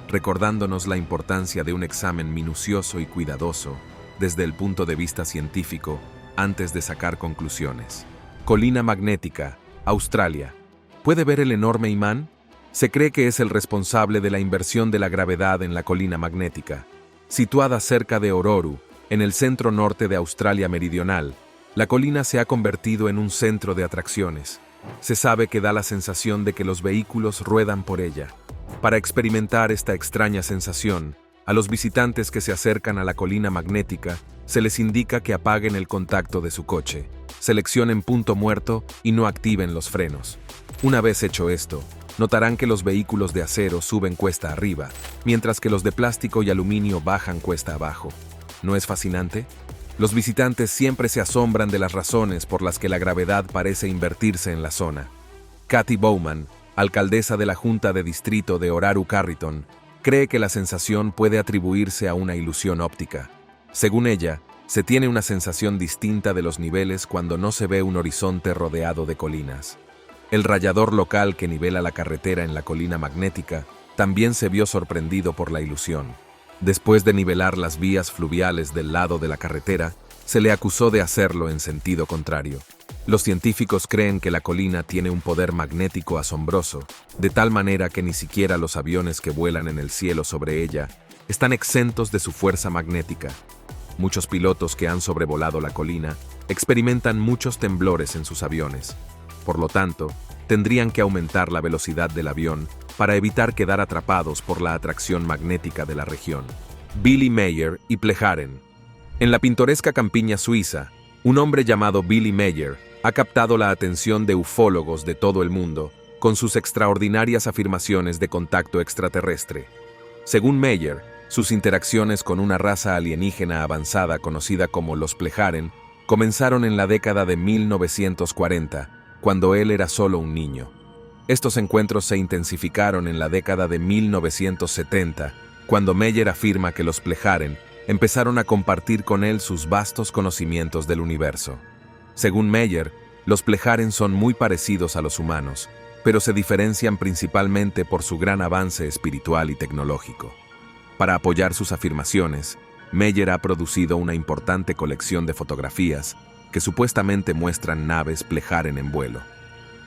recordándonos la importancia de un examen minucioso y cuidadoso desde el punto de vista científico antes de sacar conclusiones. Colina magnética, Australia. ¿Puede ver el enorme imán? Se cree que es el responsable de la inversión de la gravedad en la colina magnética. Situada cerca de Ororu, en el centro norte de Australia meridional, la colina se ha convertido en un centro de atracciones. Se sabe que da la sensación de que los vehículos ruedan por ella. Para experimentar esta extraña sensación, a los visitantes que se acercan a la colina magnética, se les indica que apaguen el contacto de su coche, seleccionen punto muerto y no activen los frenos. Una vez hecho esto, notarán que los vehículos de acero suben cuesta arriba, mientras que los de plástico y aluminio bajan cuesta abajo. ¿No es fascinante? Los visitantes siempre se asombran de las razones por las que la gravedad parece invertirse en la zona. Kathy Bowman, alcaldesa de la Junta de Distrito de Oraru-Carriton, cree que la sensación puede atribuirse a una ilusión óptica. Según ella, se tiene una sensación distinta de los niveles cuando no se ve un horizonte rodeado de colinas. El rayador local que nivela la carretera en la colina magnética también se vio sorprendido por la ilusión. Después de nivelar las vías fluviales del lado de la carretera, se le acusó de hacerlo en sentido contrario. Los científicos creen que la colina tiene un poder magnético asombroso, de tal manera que ni siquiera los aviones que vuelan en el cielo sobre ella están exentos de su fuerza magnética. Muchos pilotos que han sobrevolado la colina experimentan muchos temblores en sus aviones. Por lo tanto, tendrían que aumentar la velocidad del avión para evitar quedar atrapados por la atracción magnética de la región. Billy Meyer y Plejaren. En la pintoresca campiña suiza, un hombre llamado Billy Meyer ha captado la atención de ufólogos de todo el mundo con sus extraordinarias afirmaciones de contacto extraterrestre. Según Meyer, sus interacciones con una raza alienígena avanzada conocida como los Plejaren comenzaron en la década de 1940, cuando él era solo un niño. Estos encuentros se intensificaron en la década de 1970, cuando Meyer afirma que los Plejaren empezaron a compartir con él sus vastos conocimientos del universo. Según Meyer, los Plejaren son muy parecidos a los humanos, pero se diferencian principalmente por su gran avance espiritual y tecnológico. Para apoyar sus afirmaciones, Meyer ha producido una importante colección de fotografías que supuestamente muestran naves Plejaren en vuelo.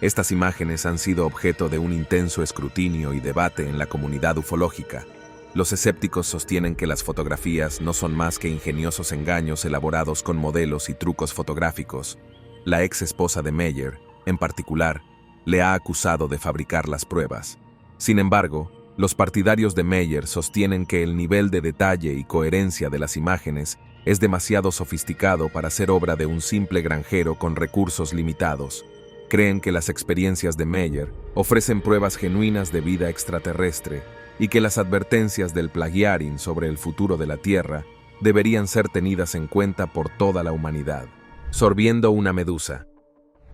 Estas imágenes han sido objeto de un intenso escrutinio y debate en la comunidad ufológica. Los escépticos sostienen que las fotografías no son más que ingeniosos engaños elaborados con modelos y trucos fotográficos. La ex esposa de Meyer, en particular, le ha acusado de fabricar las pruebas. Sin embargo, los partidarios de Meyer sostienen que el nivel de detalle y coherencia de las imágenes es demasiado sofisticado para ser obra de un simple granjero con recursos limitados. Creen que las experiencias de Meyer ofrecen pruebas genuinas de vida extraterrestre y que las advertencias del plagiarin sobre el futuro de la Tierra deberían ser tenidas en cuenta por toda la humanidad. Sorbiendo una medusa.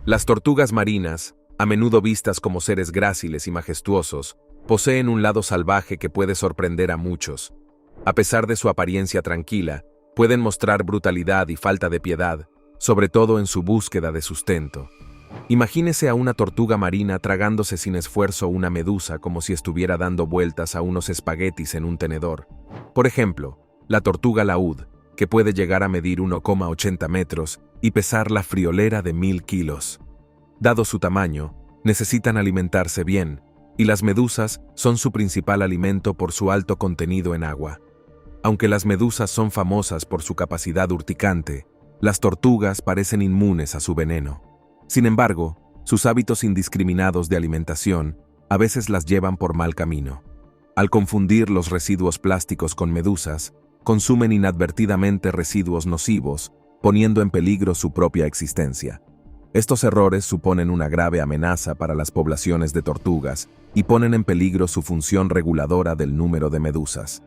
Las tortugas marinas, a menudo vistas como seres gráciles y majestuosos, poseen un lado salvaje que puede sorprender a muchos. A pesar de su apariencia tranquila, pueden mostrar brutalidad y falta de piedad, sobre todo en su búsqueda de sustento. Imagínese a una tortuga marina tragándose sin esfuerzo una medusa como si estuviera dando vueltas a unos espaguetis en un tenedor. Por ejemplo, la tortuga laúd, que puede llegar a medir 1,80 metros y pesar la friolera de 1000 kilos. Dado su tamaño, necesitan alimentarse bien, y las medusas son su principal alimento por su alto contenido en agua. Aunque las medusas son famosas por su capacidad urticante, las tortugas parecen inmunes a su veneno. Sin embargo, sus hábitos indiscriminados de alimentación a veces las llevan por mal camino. Al confundir los residuos plásticos con medusas, consumen inadvertidamente residuos nocivos, poniendo en peligro su propia existencia. Estos errores suponen una grave amenaza para las poblaciones de tortugas y ponen en peligro su función reguladora del número de medusas.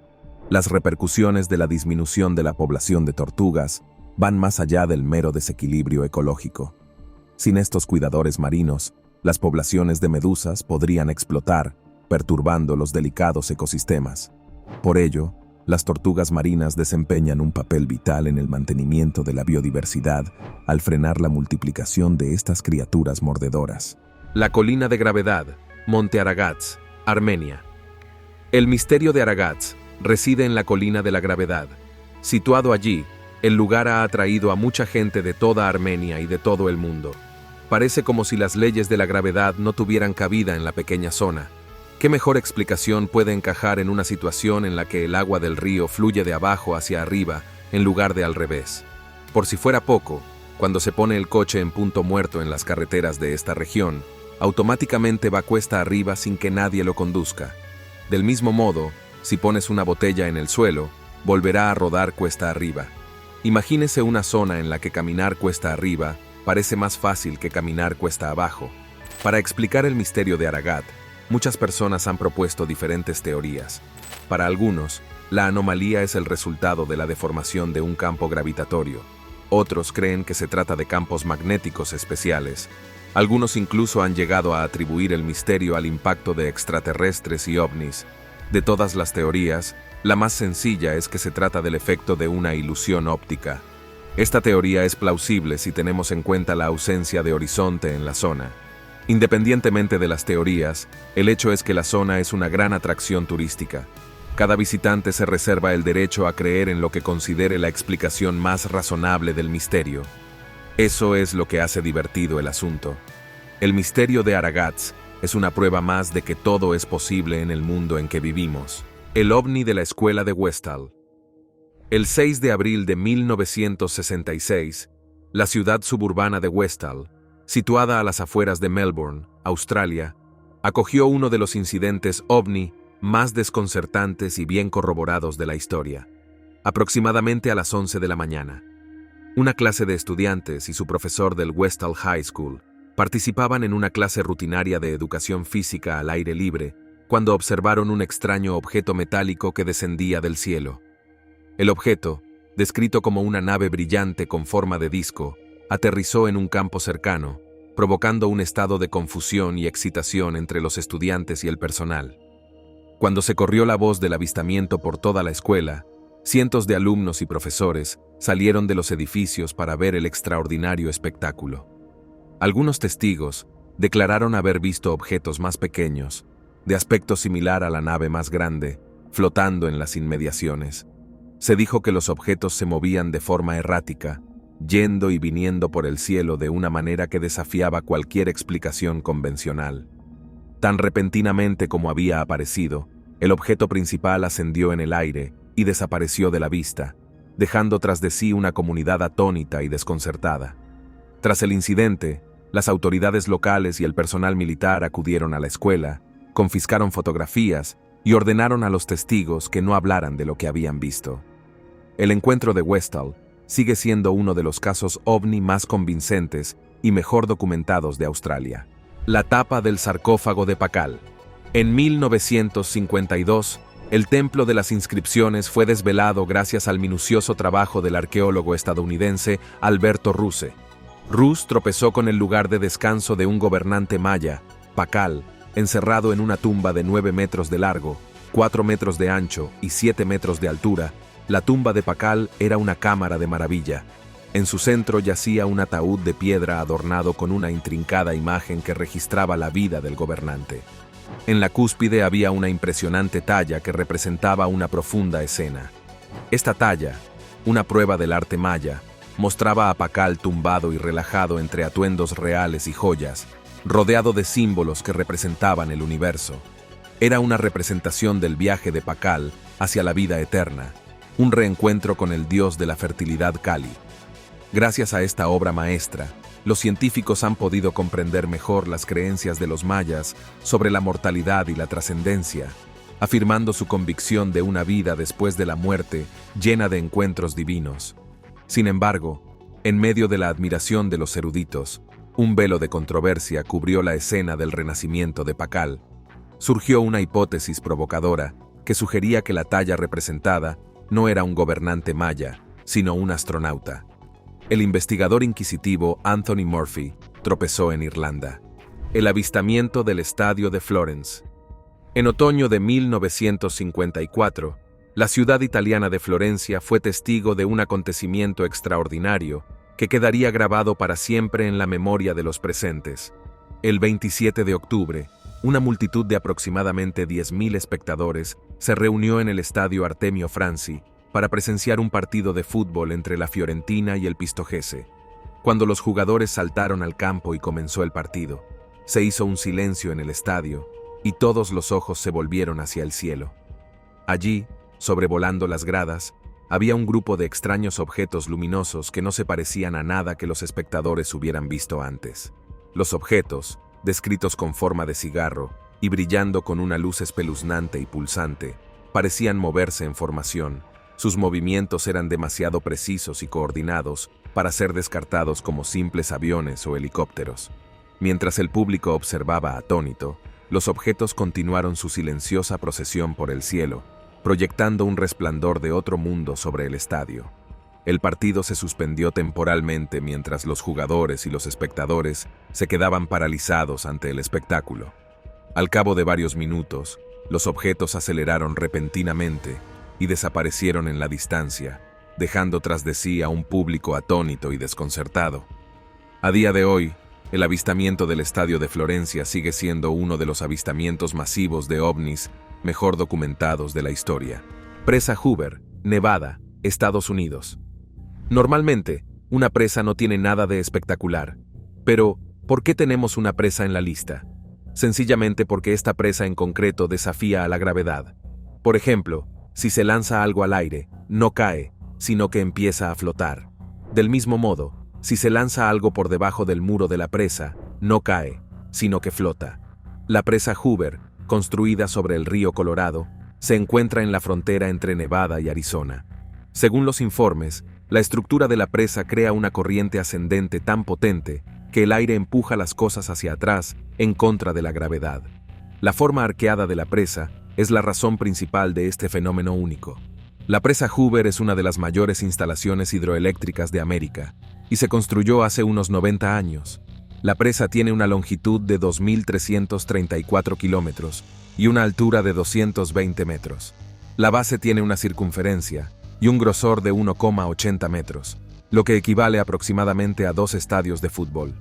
Las repercusiones de la disminución de la población de tortugas van más allá del mero desequilibrio ecológico. Sin estos cuidadores marinos, Las poblaciones de medusas podrían explotar, perturbando los delicados ecosistemas. Por ello, las tortugas marinas desempeñan un papel vital en el mantenimiento de la biodiversidad al frenar la multiplicación de estas criaturas mordedoras. La colina de gravedad, Monte Aragats, Armenia. El misterio de Aragats reside en la colina de la gravedad. Situado allí, el lugar ha atraído a mucha gente de toda Armenia y de todo el mundo. Parece como si las leyes de la gravedad no tuvieran cabida en la pequeña zona. ¿Qué mejor explicación puede encajar en una situación en la que el agua del río fluye de abajo hacia arriba en lugar de al revés? Por si fuera poco, cuando se pone el coche en punto muerto en las carreteras de esta región, automáticamente va cuesta arriba sin que nadie lo conduzca. Del mismo modo, si pones una botella en el suelo, volverá a rodar cuesta arriba. Imagínese una zona en la que caminar cuesta arriba parece más fácil que caminar cuesta abajo. Para explicar el misterio de Aragat, muchas personas han propuesto diferentes teorías. Para algunos, la anomalía es el resultado de la deformación de un campo gravitatorio. Otros creen que se trata de campos magnéticos especiales. Algunos incluso han llegado a atribuir el misterio al impacto de extraterrestres y ovnis. De todas las teorías, la más sencilla es que se trata del efecto de una ilusión óptica. Esta teoría es plausible si tenemos en cuenta la ausencia de horizonte en la zona. Independientemente de las teorías, el hecho es que la zona es una gran atracción turística. Cada visitante se reserva el derecho a creer en lo que considere la explicación más razonable del misterio. Eso es lo que hace divertido el asunto. El misterio de Aragats es una prueba más de que todo es posible en el mundo en que vivimos. El ovni de la escuela de Westall. El 6 de abril de 1966, la ciudad suburbana de Westall, situada a las afueras de Melbourne, Australia, acogió uno de los incidentes ovni más desconcertantes y bien corroborados de la historia. Aproximadamente a las 11 de la mañana, una clase de estudiantes y su profesor del Westall High School participaban en una clase rutinaria de educación física al aire libre cuando observaron un extraño objeto metálico que descendía del cielo. El objeto, descrito como una nave brillante con forma de disco, aterrizó en un campo cercano, provocando un estado de confusión y excitación entre los estudiantes y el personal. Cuando se corrió la voz del avistamiento por toda la escuela, cientos de alumnos y profesores salieron de los edificios para ver el extraordinario espectáculo. Algunos testigos declararon haber visto objetos más pequeños, de aspecto similar a la nave más grande, flotando en las inmediaciones. Se dijo que los objetos se movían de forma errática, yendo y viniendo por el cielo de una manera que desafiaba cualquier explicación convencional. Tan repentinamente como había aparecido, el objeto principal ascendió en el aire y desapareció de la vista, dejando tras de sí una comunidad atónita y desconcertada. Tras el incidente, las autoridades locales y el personal militar acudieron a la escuela, confiscaron fotografías y ordenaron a los testigos que no hablaran de lo que habían visto. El encuentro de Westall sigue siendo uno de los casos ovni más convincentes y mejor documentados de Australia. La tapa del sarcófago de Pakal. En 1952, el templo de las inscripciones fue desvelado gracias al minucioso trabajo del arqueólogo estadounidense Alberto Ruse. Ruse tropezó con el lugar de descanso de un gobernante maya, Pakal, encerrado en una tumba de 9 metros de largo, 4 metros de ancho y 7 metros de altura. La tumba de Pakal era una cámara de maravilla. En su centro yacía un ataúd de piedra adornado con una intrincada imagen que registraba la vida del gobernante. En la cúspide había una impresionante talla que representaba una profunda escena. Esta talla, una prueba del arte maya, mostraba a Pakal tumbado y relajado entre atuendos reales y joyas, rodeado de símbolos que representaban el universo. Era una representación del viaje de Pakal hacia la vida eterna, un reencuentro con el dios de la fertilidad Kali. Gracias a esta obra maestra, los científicos han podido comprender mejor las creencias de los mayas sobre la mortalidad y la trascendencia, afirmando su convicción de una vida después de la muerte llena de encuentros divinos. Sin embargo, en medio de la admiración de los eruditos, un velo de controversia cubrió la escena del renacimiento de Pakal. Surgió una hipótesis provocadora que sugería que la talla representada no era un gobernante maya, sino un astronauta. El investigador inquisitivo Anthony Murphy tropezó en Irlanda. El avistamiento del estadio de Florence. En otoño de 1954, la ciudad italiana de Florencia fue testigo de un acontecimiento extraordinario que quedaría grabado para siempre en la memoria de los presentes. El 27 de octubre, una multitud de aproximadamente 10.000 espectadores se reunió en el estadio Artemio Franchi para presenciar un partido de fútbol entre la Fiorentina y el Pistoiese. Cuando los jugadores saltaron al campo y comenzó el partido, se hizo un silencio en el estadio y todos los ojos se volvieron hacia el cielo. Allí, sobrevolando las gradas, había un grupo de extraños objetos luminosos que no se parecían a nada que los espectadores hubieran visto antes. Los objetos, descritos con forma de cigarro y brillando con una luz espeluznante y pulsante, parecían moverse en formación. Sus movimientos eran demasiado precisos y coordinados para ser descartados como simples aviones o helicópteros. Mientras el público observaba atónito, los objetos continuaron su silenciosa procesión por el cielo, proyectando un resplandor de otro mundo sobre el estadio. El partido se suspendió temporalmente mientras los jugadores y los espectadores se quedaban paralizados ante el espectáculo. Al cabo de varios minutos, los objetos aceleraron repentinamente y desaparecieron en la distancia, dejando tras de sí a un público atónito y desconcertado. A día de hoy, el avistamiento del estadio de Florencia sigue siendo uno de los avistamientos masivos de ovnis mejor documentados de la historia. Presa Hoover, Nevada, Estados Unidos. Normalmente, una presa no tiene nada de espectacular. Pero, ¿por qué tenemos una presa en la lista? Sencillamente porque esta presa en concreto desafía a la gravedad. Por ejemplo, si se lanza algo al aire, no cae, sino que empieza a flotar. Del mismo modo, si se lanza algo por debajo del muro de la presa, no cae, sino que flota. La presa Hoover, construida sobre el río Colorado, se encuentra en la frontera entre Nevada y Arizona. Según los informes, la estructura de la presa crea una corriente ascendente tan potente que el aire empuja las cosas hacia atrás en contra de la gravedad. La forma arqueada de la presa es la razón principal de este fenómeno único. La presa Hoover es una de las mayores instalaciones hidroeléctricas de América y se construyó hace unos 90 años. La presa tiene una longitud de 2.334 kilómetros y una altura de 220 metros. La base tiene una circunferencia y un grosor de 1,80 metros, lo que equivale aproximadamente a 2 estadios de fútbol.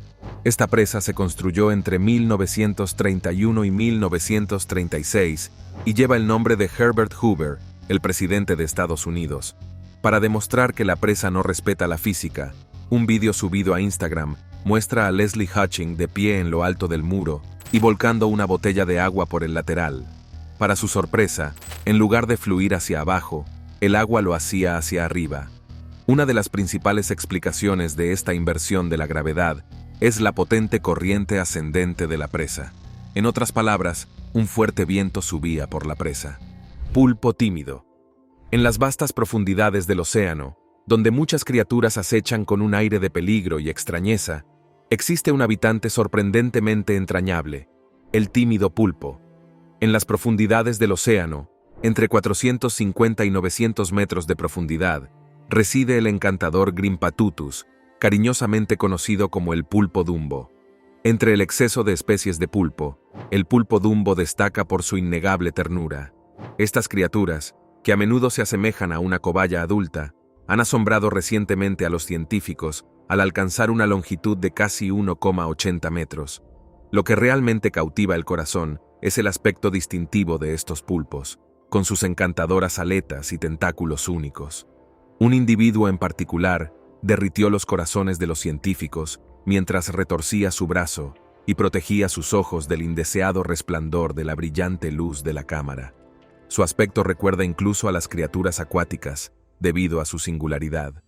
Esta presa se construyó entre 1931 y 1936 y lleva el nombre de Herbert Hoover, el presidente de Estados Unidos. Para demostrar que la presa no respeta la física, un vídeo subido a Instagram muestra a Leslie Hutching de pie en lo alto del muro y volcando una botella de agua por el lateral. Para su sorpresa, en lugar de fluir hacia abajo, el agua lo hacía hacia arriba. Una de las principales explicaciones de esta inversión de la gravedad es la potente corriente ascendente de la presa. En otras palabras, un fuerte viento subía por la presa. Pulpo tímido. En las vastas profundidades del océano, donde muchas criaturas acechan con un aire de peligro y extrañeza, existe un habitante sorprendentemente entrañable, el tímido pulpo. En las profundidades del océano, entre 450 y 900 metros de profundidad, reside el encantador Grimpatutus, cariñosamente conocido como el pulpo dumbo. Entre el exceso de especies de pulpo, el pulpo dumbo destaca por su innegable ternura. Estas criaturas, que a menudo se asemejan a una cobaya adulta, han asombrado recientemente a los científicos al alcanzar una longitud de casi 1,80 metros. Lo que realmente cautiva el corazón es el aspecto distintivo de estos pulpos, con sus encantadoras aletas y tentáculos únicos. Un individuo en particular derritió los corazones de los científicos mientras retorcía su brazo y protegía sus ojos del indeseado resplandor de la brillante luz de la cámara. Su aspecto recuerda incluso a las criaturas acuáticas, debido a su singularidad.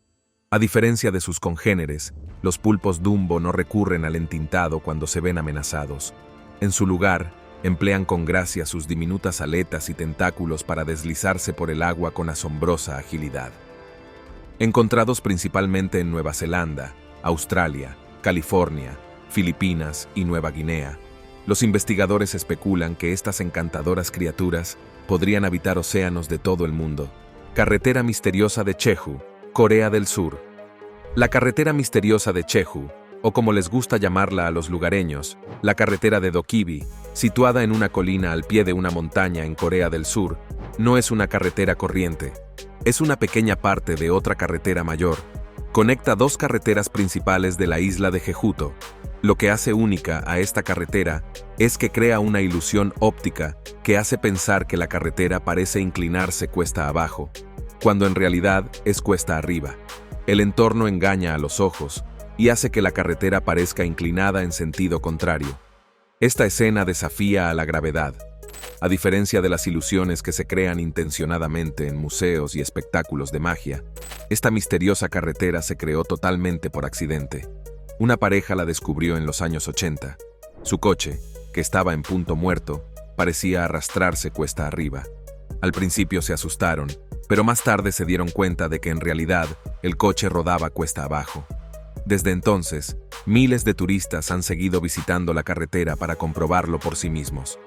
A diferencia de sus congéneres, los pulpos dumbo no recurren al entintado cuando se ven amenazados. En su lugar, emplean con gracia sus diminutas aletas y tentáculos para deslizarse por el agua con asombrosa agilidad. Encontrados principalmente en Nueva Zelanda, Australia, California, Filipinas y Nueva Guinea, los investigadores especulan que estas encantadoras criaturas podrían habitar océanos de todo el mundo. Carretera misteriosa de Jeju, Corea del Sur. La carretera misteriosa de Jeju, o como les gusta llamarla a los lugareños, la carretera de Dokkaebi, situada en una colina al pie de una montaña en Corea del Sur, no es una carretera corriente. Es una pequeña parte de otra carretera mayor. Conecta dos carreteras principales de la isla de Jejuto. Lo que hace única a esta carretera es que crea una ilusión óptica que hace pensar que la carretera parece inclinarse cuesta abajo, cuando en realidad es cuesta arriba. El entorno engaña a los ojos y hace que la carretera parezca inclinada en sentido contrario. Esta escena desafía a la gravedad. A diferencia de las ilusiones que se crean intencionadamente en museos y espectáculos de magia, esta misteriosa carretera se creó totalmente por accidente. Una pareja la descubrió en los años 80. Su coche, que estaba en punto muerto, parecía arrastrarse cuesta arriba. Al principio se asustaron, pero más tarde se dieron cuenta de que en realidad el coche rodaba cuesta abajo. Desde entonces, miles de turistas han seguido visitando la carretera para comprobarlo por sí mismos.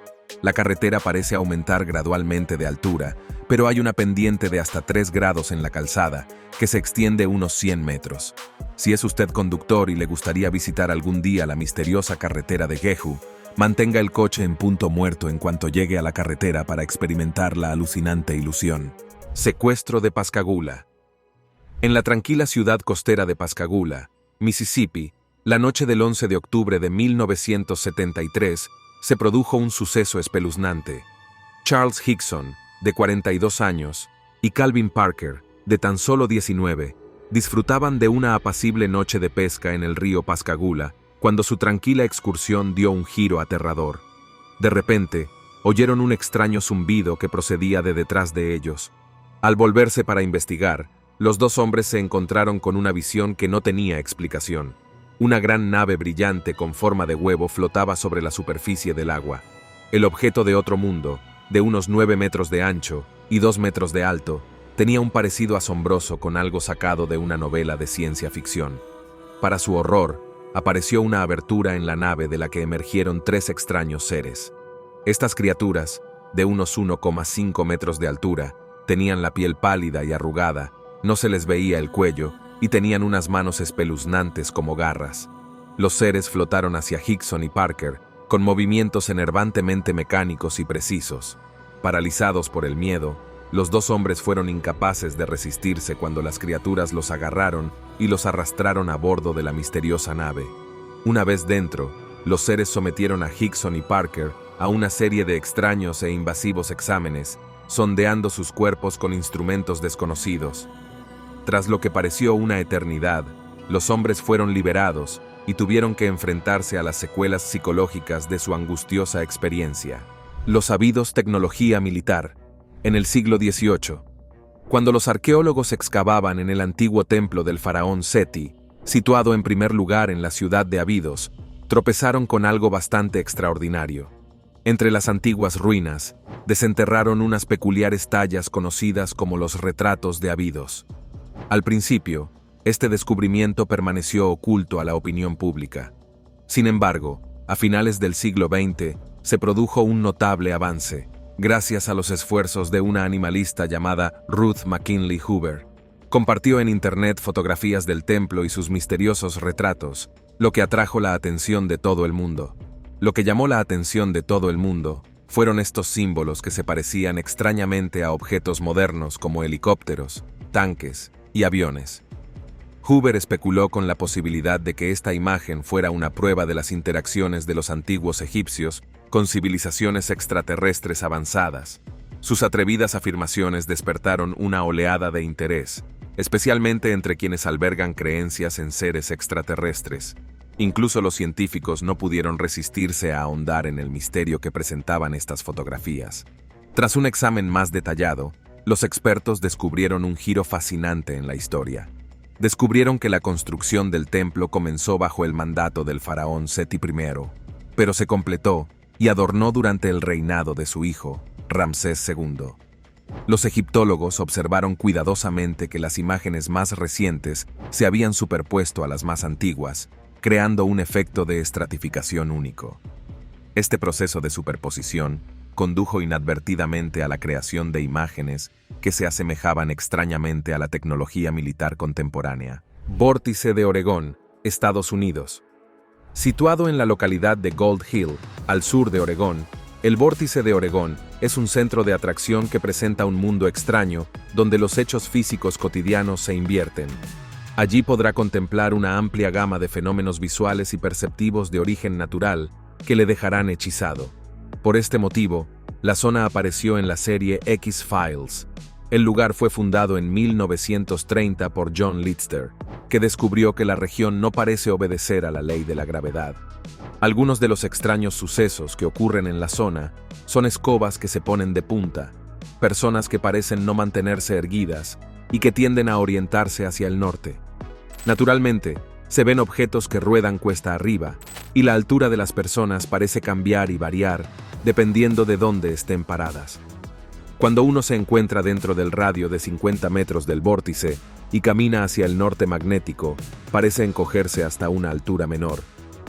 La carretera parece aumentar gradualmente de altura, pero hay una pendiente de hasta 3 grados en la calzada, que se extiende unos 100 metros. Si es usted conductor y le gustaría visitar algún día la misteriosa carretera de Jeju, mantenga el coche en punto muerto en cuanto llegue a la carretera para experimentar la alucinante ilusión. Secuestro de Pascagoula. En la tranquila ciudad costera de Pascagoula, Mississippi, la noche del 11 de octubre de 1973, se produjo un suceso espeluznante. Charles Hickson, de 42 años, y Calvin Parker, de tan solo 19, disfrutaban de una apacible noche de pesca en el río Pascagoula, cuando su tranquila excursión dio un giro aterrador. De repente, oyeron un extraño zumbido que procedía de detrás de ellos. Al volverse para investigar, los dos hombres se encontraron con una visión que no tenía explicación. Una gran nave brillante con forma de huevo flotaba sobre la superficie del agua. El objeto de otro mundo, de unos 9 metros de ancho y 2 metros de alto, tenía un parecido asombroso con algo sacado de una novela de ciencia ficción. Para su horror, apareció una abertura en la nave de la que emergieron 3 extraños seres. Estas criaturas, de unos 1,5 metros de altura, tenían la piel pálida y arrugada, no se les veía el cuello y tenían unas manos espeluznantes como garras. Los seres flotaron hacia Hickson y Parker, con movimientos enervantemente mecánicos y precisos. Paralizados por el miedo, los dos hombres fueron incapaces de resistirse cuando las criaturas los agarraron y los arrastraron a bordo de la misteriosa nave. Una vez dentro, los seres sometieron a Hickson y Parker a una serie de extraños e invasivos exámenes, sondeando sus cuerpos con instrumentos desconocidos. Tras lo que pareció una eternidad, los hombres fueron liberados y tuvieron que enfrentarse a las secuelas psicológicas de su angustiosa experiencia. Los sabidos tecnología militar. En el siglo XVIII, cuando los arqueólogos excavaban en el antiguo templo del faraón Seti, situado en primer lugar en la ciudad de Abidos, tropezaron con algo bastante extraordinario. Entre las antiguas ruinas, desenterraron unas peculiares tallas conocidas como los retratos de Abidos. Al principio, este descubrimiento permaneció oculto a la opinión pública. Sin embargo, a finales del siglo XX, se produjo un notable avance, gracias a los esfuerzos de una animalista llamada Ruth McKinley Hoover. Compartió en Internet fotografías del templo y sus misteriosos retratos, lo que atrajo la atención de todo el mundo. Lo que llamó la atención de todo el mundo fueron estos símbolos que se parecían extrañamente a objetos modernos como helicópteros, tanques y aviones. Hoover especuló con la posibilidad de que esta imagen fuera una prueba de las interacciones de los antiguos egipcios con civilizaciones extraterrestres avanzadas. Sus atrevidas afirmaciones despertaron una oleada de interés, especialmente entre quienes albergan creencias en seres extraterrestres. Incluso los científicos no pudieron resistirse a ahondar en el misterio que presentaban estas fotografías. Tras un examen más detallado, los expertos descubrieron un giro fascinante en la historia. Descubrieron que la construcción del templo comenzó bajo el mandato del faraón Seti I, pero se completó y adornó durante el reinado de su hijo, Ramsés II. Los egiptólogos observaron cuidadosamente que las imágenes más recientes se habían superpuesto a las más antiguas, creando un efecto de estratificación único. Este proceso de superposición condujo inadvertidamente a la creación de imágenes que se asemejaban extrañamente a la tecnología militar contemporánea. Vórtice de Oregón, Estados Unidos. Situado en la localidad de Gold Hill, al sur de Oregón, el Vórtice de Oregón es un centro de atracción que presenta un mundo extraño donde los hechos físicos cotidianos se invierten. Allí podrá contemplar una amplia gama de fenómenos visuales y perceptivos de origen natural que le dejarán hechizado. Por este motivo, la zona apareció en la serie X-Files. El lugar fue fundado en 1930 por John Lister, que descubrió que la región no parece obedecer a la ley de la gravedad. Algunos de los extraños sucesos que ocurren en la zona son escobas que se ponen de punta, personas que parecen no mantenerse erguidas y que tienden a orientarse hacia el norte. Naturalmente, se ven objetos que ruedan cuesta arriba, y la altura de las personas parece cambiar y variar dependiendo de dónde estén paradas. Cuando uno se encuentra dentro del radio de 50 metros del vórtice y camina hacia el norte magnético, parece encogerse hasta una altura menor,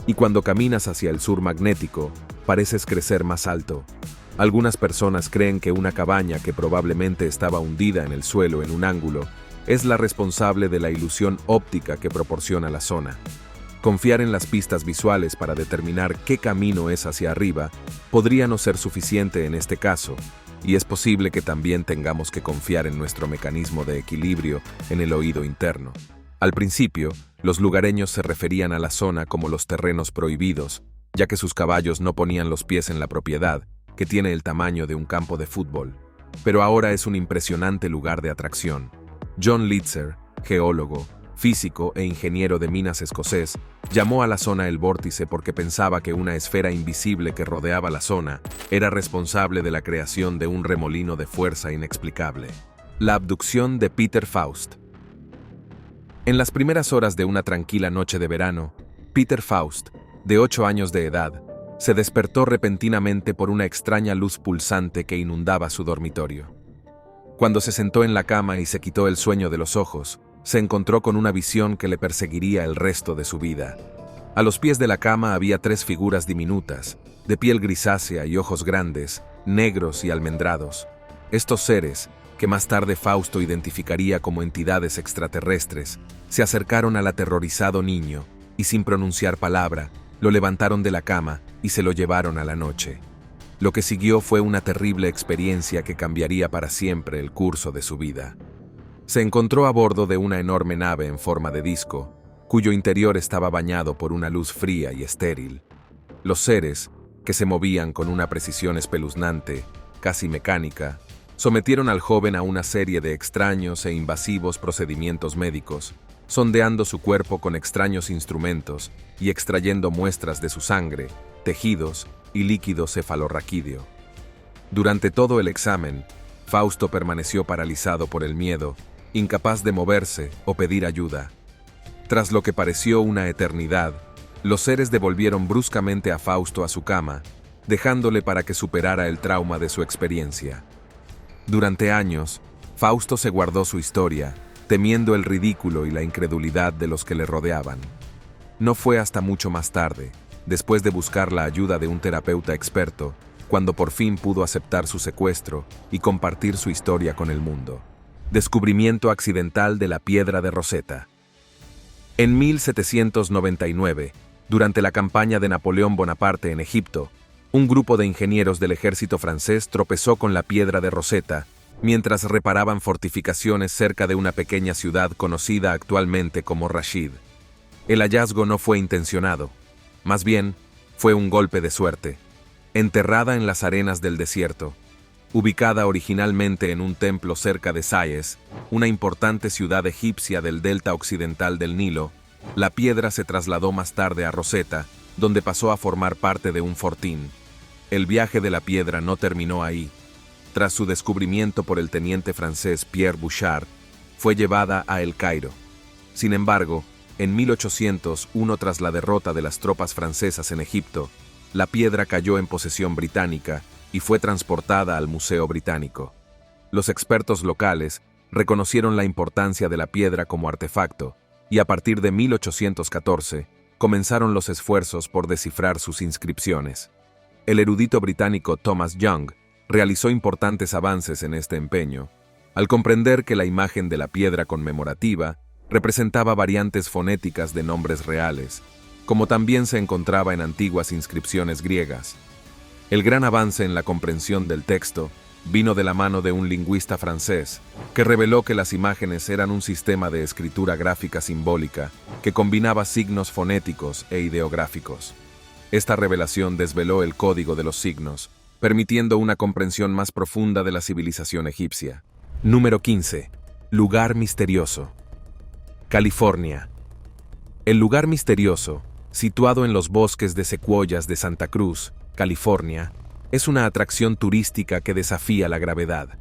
y cuando caminas hacia el sur magnético, pareces crecer más alto. Algunas personas creen que una cabaña que probablemente estaba hundida en el suelo en un ángulo es la responsable de la ilusión óptica que proporciona la zona. Confiar en las pistas visuales para determinar qué camino es hacia arriba podría no ser suficiente en este caso, y es posible que también tengamos que confiar en nuestro mecanismo de equilibrio en el oído interno. Al principio, los lugareños se referían a la zona como los terrenos prohibidos, ya que sus caballos no ponían los pies en la propiedad, que tiene el tamaño de un campo de fútbol. Pero ahora es un impresionante lugar de atracción. John Lister, geólogo, físico e ingeniero de minas escocés, llamó a la zona el vórtice porque pensaba que una esfera invisible que rodeaba la zona era responsable de la creación de un remolino de fuerza inexplicable. La abducción de Peter Faust. En las primeras horas de una tranquila noche de verano, Peter Faust, de 8 años de edad, se despertó repentinamente por una extraña luz pulsante que inundaba su dormitorio. Cuando se sentó en la cama y se quitó el sueño de los ojos, se encontró con una visión que le perseguiría el resto de su vida. A los pies de la cama había 3 figuras diminutas, de piel grisácea y ojos grandes, negros y almendrados. Estos seres, que más tarde Fausto identificaría como entidades extraterrestres, se acercaron al aterrorizado niño y, sin pronunciar palabra, lo levantaron de la cama y se lo llevaron a la noche. Lo que siguió fue una terrible experiencia que cambiaría para siempre el curso de su vida. Se encontró a bordo de una enorme nave en forma de disco, cuyo interior estaba bañado por una luz fría y estéril. Los seres, que se movían con una precisión espeluznante, casi mecánica, sometieron al joven a una serie de extraños e invasivos procedimientos médicos, sondeando su cuerpo con extraños instrumentos y extrayendo muestras de su sangre, tejidos y líquido cefalorraquídeo. Durante todo el examen, Fausto permaneció paralizado por el miedo, incapaz de moverse o pedir ayuda. Tras lo que pareció una eternidad, los seres devolvieron bruscamente a Fausto a su cama, dejándole para que superara el trauma de su experiencia. Durante años, Fausto se guardó su historia, temiendo el ridículo y la incredulidad de los que le rodeaban. No fue hasta mucho más tarde, después de buscar la ayuda de un terapeuta experto, cuando por fin pudo aceptar su secuestro y compartir su historia con el mundo. Descubrimiento accidental de la piedra de Rosetta. En 1799, durante la campaña de Napoleón Bonaparte en Egipto, un grupo de ingenieros del ejército francés tropezó con la piedra de Rosetta mientras reparaban fortificaciones cerca de una pequeña ciudad conocida actualmente como Rashid. El hallazgo no fue intencionado, más bien fue un golpe de suerte. Enterrada en las arenas del desierto, ubicada originalmente en un templo cerca de Sais, una importante ciudad egipcia del delta occidental del Nilo, la piedra se trasladó más tarde a Rosetta, donde pasó a formar parte de un fortín. El viaje de la piedra no terminó ahí. Tras su descubrimiento por el teniente francés Pierre Bouchard, fue llevada a El Cairo. Sin embargo, en 1801, tras la derrota de las tropas francesas en Egipto, la piedra cayó en posesión británica y fue transportada al Museo Británico. Los expertos locales reconocieron la importancia de la piedra como artefacto y a partir de 1814 comenzaron los esfuerzos por descifrar sus inscripciones. El erudito británico Thomas Young realizó importantes avances en este empeño, al comprender que la imagen de la piedra conmemorativa representaba variantes fonéticas de nombres reales, como también se encontraba en antiguas inscripciones griegas. El gran avance en la comprensión del texto vino de la mano de un lingüista francés que reveló que las imágenes eran un sistema de escritura gráfica simbólica que combinaba signos fonéticos e ideográficos. Esta revelación desveló el código de los signos, permitiendo una comprensión más profunda de la civilización egipcia. Número 15. Lugar misterioso. California. El lugar misterioso, situado en los bosques de secuoyas de Santa Cruz, California, es una atracción turística que desafía la gravedad.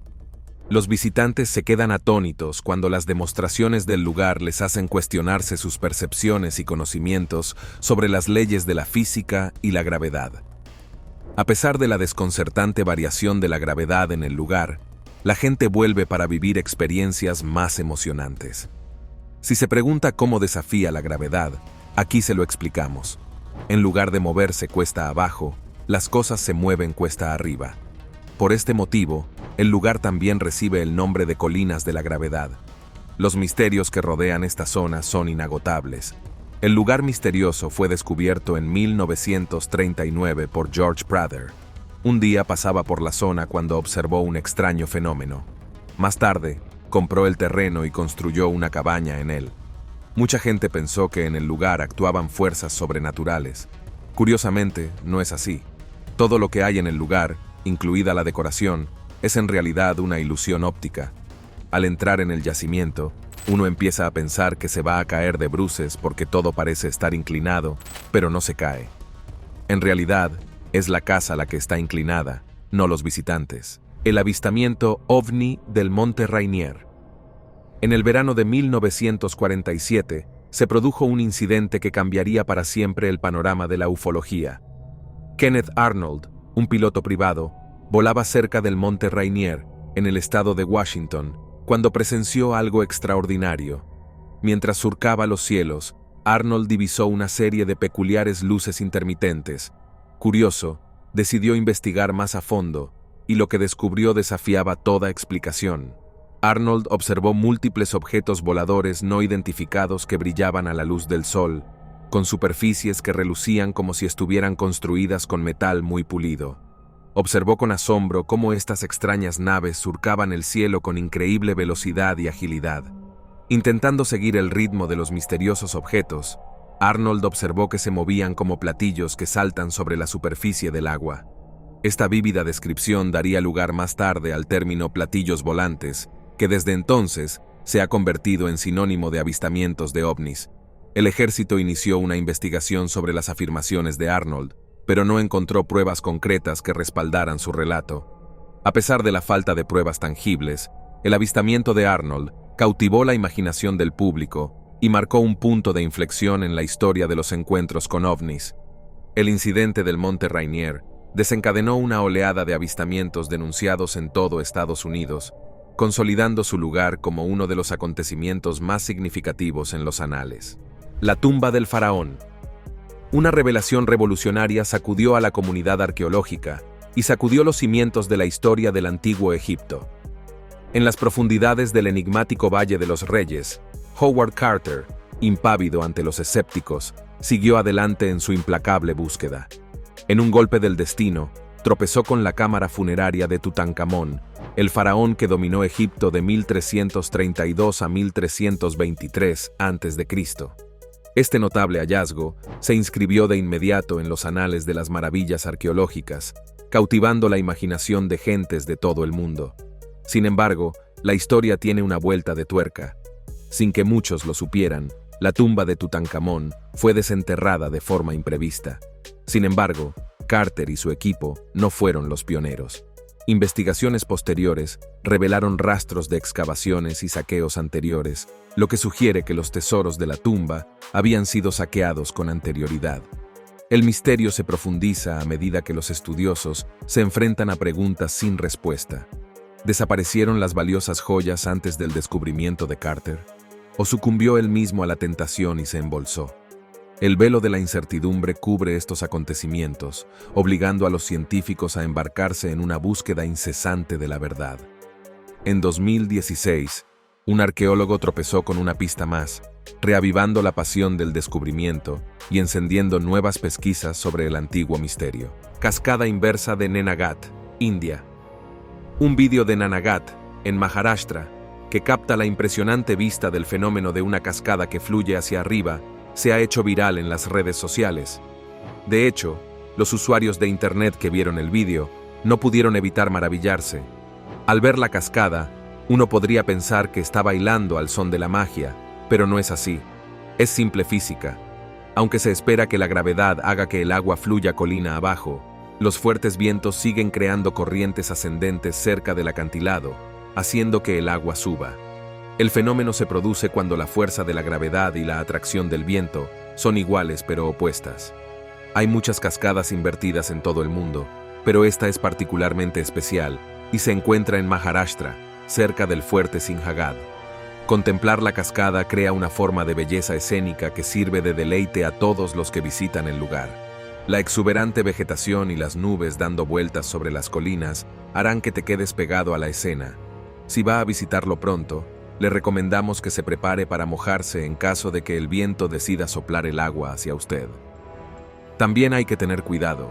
Los visitantes se quedan atónitos cuando las demostraciones del lugar les hacen cuestionarse sus percepciones y conocimientos sobre las leyes de la física y la gravedad. A pesar de la desconcertante variación de la gravedad en el lugar, la gente vuelve para vivir experiencias más emocionantes. Si se pregunta cómo desafía la gravedad, aquí se lo explicamos. En lugar de moverse cuesta abajo, las cosas se mueven cuesta arriba. Por este motivo, el lugar también recibe el nombre de Colinas de la Gravedad. Los misterios que rodean esta zona son inagotables. El lugar misterioso fue descubierto en 1939 por George Prather. Un día pasaba por la zona cuando observó un extraño fenómeno. Más tarde, compró el terreno y construyó una cabaña en él. Mucha gente pensó que en el lugar actuaban fuerzas sobrenaturales. Curiosamente, no es así. Todo lo que hay en el lugar, incluida la decoración, es en realidad una ilusión óptica. Al entrar en el yacimiento, uno empieza a pensar que se va a caer de bruces porque todo parece estar inclinado, pero no se cae. En realidad, es la casa la que está inclinada, no los visitantes. El avistamiento OVNI del Monte Rainier. En el verano de 1947, se produjo un incidente que cambiaría para siempre el panorama de la ufología. Kenneth Arnold, un piloto privado, volaba cerca del Monte Rainier, en el estado de Washington, cuando presenció algo extraordinario. Mientras surcaba los cielos, Arnold divisó una serie de peculiares luces intermitentes. Curioso, decidió investigar más a fondo, y lo que descubrió desafiaba toda explicación. Arnold observó múltiples objetos voladores no identificados que brillaban a la luz del sol, con superficies que relucían como si estuvieran construidas con metal muy pulido. Observó con asombro cómo estas extrañas naves surcaban el cielo con increíble velocidad y agilidad. Intentando seguir el ritmo de los misteriosos objetos, Arnold observó que se movían como platillos que saltan sobre la superficie del agua. Esta vívida descripción daría lugar más tarde al término platillos volantes, que desde entonces se ha convertido en sinónimo de avistamientos de ovnis. El ejército inició una investigación sobre las afirmaciones de Arnold, pero no encontró pruebas concretas que respaldaran su relato. A pesar de la falta de pruebas tangibles, el avistamiento de Arnold cautivó la imaginación del público y marcó un punto de inflexión en la historia de los encuentros con ovnis. El incidente del Monte Rainier desencadenó una oleada de avistamientos denunciados en todo Estados Unidos, consolidando su lugar como uno de los acontecimientos más significativos en los anales. La tumba del faraón. Una revelación revolucionaria sacudió a la comunidad arqueológica y sacudió los cimientos de la historia del antiguo Egipto. En las profundidades del enigmático Valle de los Reyes, Howard Carter, impávido ante los escépticos, siguió adelante en su implacable búsqueda. En un golpe del destino, tropezó con la cámara funeraria de Tutankamón, el faraón que dominó Egipto de 1332 a 1323 a.C. Este notable hallazgo se inscribió de inmediato en los anales de las maravillas arqueológicas, cautivando la imaginación de gentes de todo el mundo. Sin embargo, la historia tiene una vuelta de tuerca. Sin que muchos lo supieran, la tumba de Tutankamón fue desenterrada de forma imprevista. Sin embargo, Carter y su equipo no fueron los pioneros. Investigaciones posteriores revelaron rastros de excavaciones y saqueos anteriores, lo que sugiere que los tesoros de la tumba habían sido saqueados con anterioridad. El misterio se profundiza a medida que los estudiosos se enfrentan a preguntas sin respuesta. ¿Desaparecieron las valiosas joyas antes del descubrimiento de Carter? ¿O sucumbió él mismo a la tentación y se embolsó? El velo de la incertidumbre cubre estos acontecimientos, obligando a los científicos a embarcarse en una búsqueda incesante de la verdad. En 2016, Un arqueólogo tropezó con una pista más, reavivando la pasión del descubrimiento y encendiendo nuevas pesquisas sobre el antiguo misterio. Cascada inversa de Nenagat, India. Un vídeo de Nanagat, en Maharashtra, que capta la impresionante vista del fenómeno de una cascada que fluye hacia arriba, se ha hecho viral en las redes sociales. De hecho, los usuarios de Internet que vieron el vídeo no pudieron evitar maravillarse. Al ver la cascada, uno podría pensar que está bailando al son de la magia, pero no es así. Es simple física. Aunque se espera que la gravedad haga que el agua fluya colina abajo, los fuertes vientos siguen creando corrientes ascendentes cerca del acantilado, haciendo que el agua suba. El fenómeno se produce cuando la fuerza de la gravedad y la atracción del viento son iguales pero opuestas. Hay muchas cascadas invertidas en todo el mundo, pero esta es particularmente especial y se encuentra en Maharashtra, cerca del fuerte Sinhagad. Contemplar la cascada crea una forma de belleza escénica que sirve de deleite a todos los que visitan el lugar. La exuberante vegetación y las nubes dando vueltas sobre las colinas harán que te quedes pegado a la escena. Si va a visitarlo pronto, le recomendamos que se prepare para mojarse en caso de que el viento decida soplar el agua hacia usted. También hay que tener cuidado,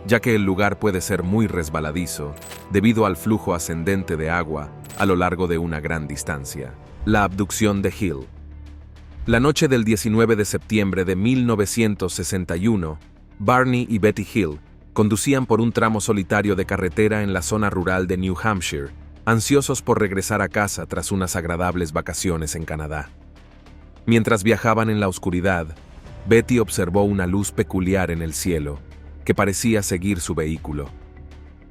ya que el lugar puede ser muy resbaladizo debido al flujo ascendente de agua a lo largo de una gran distancia. La abducción de Hill. La noche del 19 de septiembre de 1961, Barney y Betty Hill conducían por un tramo solitario de carretera en la zona rural de New Hampshire, ansiosos por regresar a casa tras unas agradables vacaciones en Canadá. Mientras viajaban en la oscuridad, Betty observó una luz peculiar en el cielo, que parecía seguir su vehículo.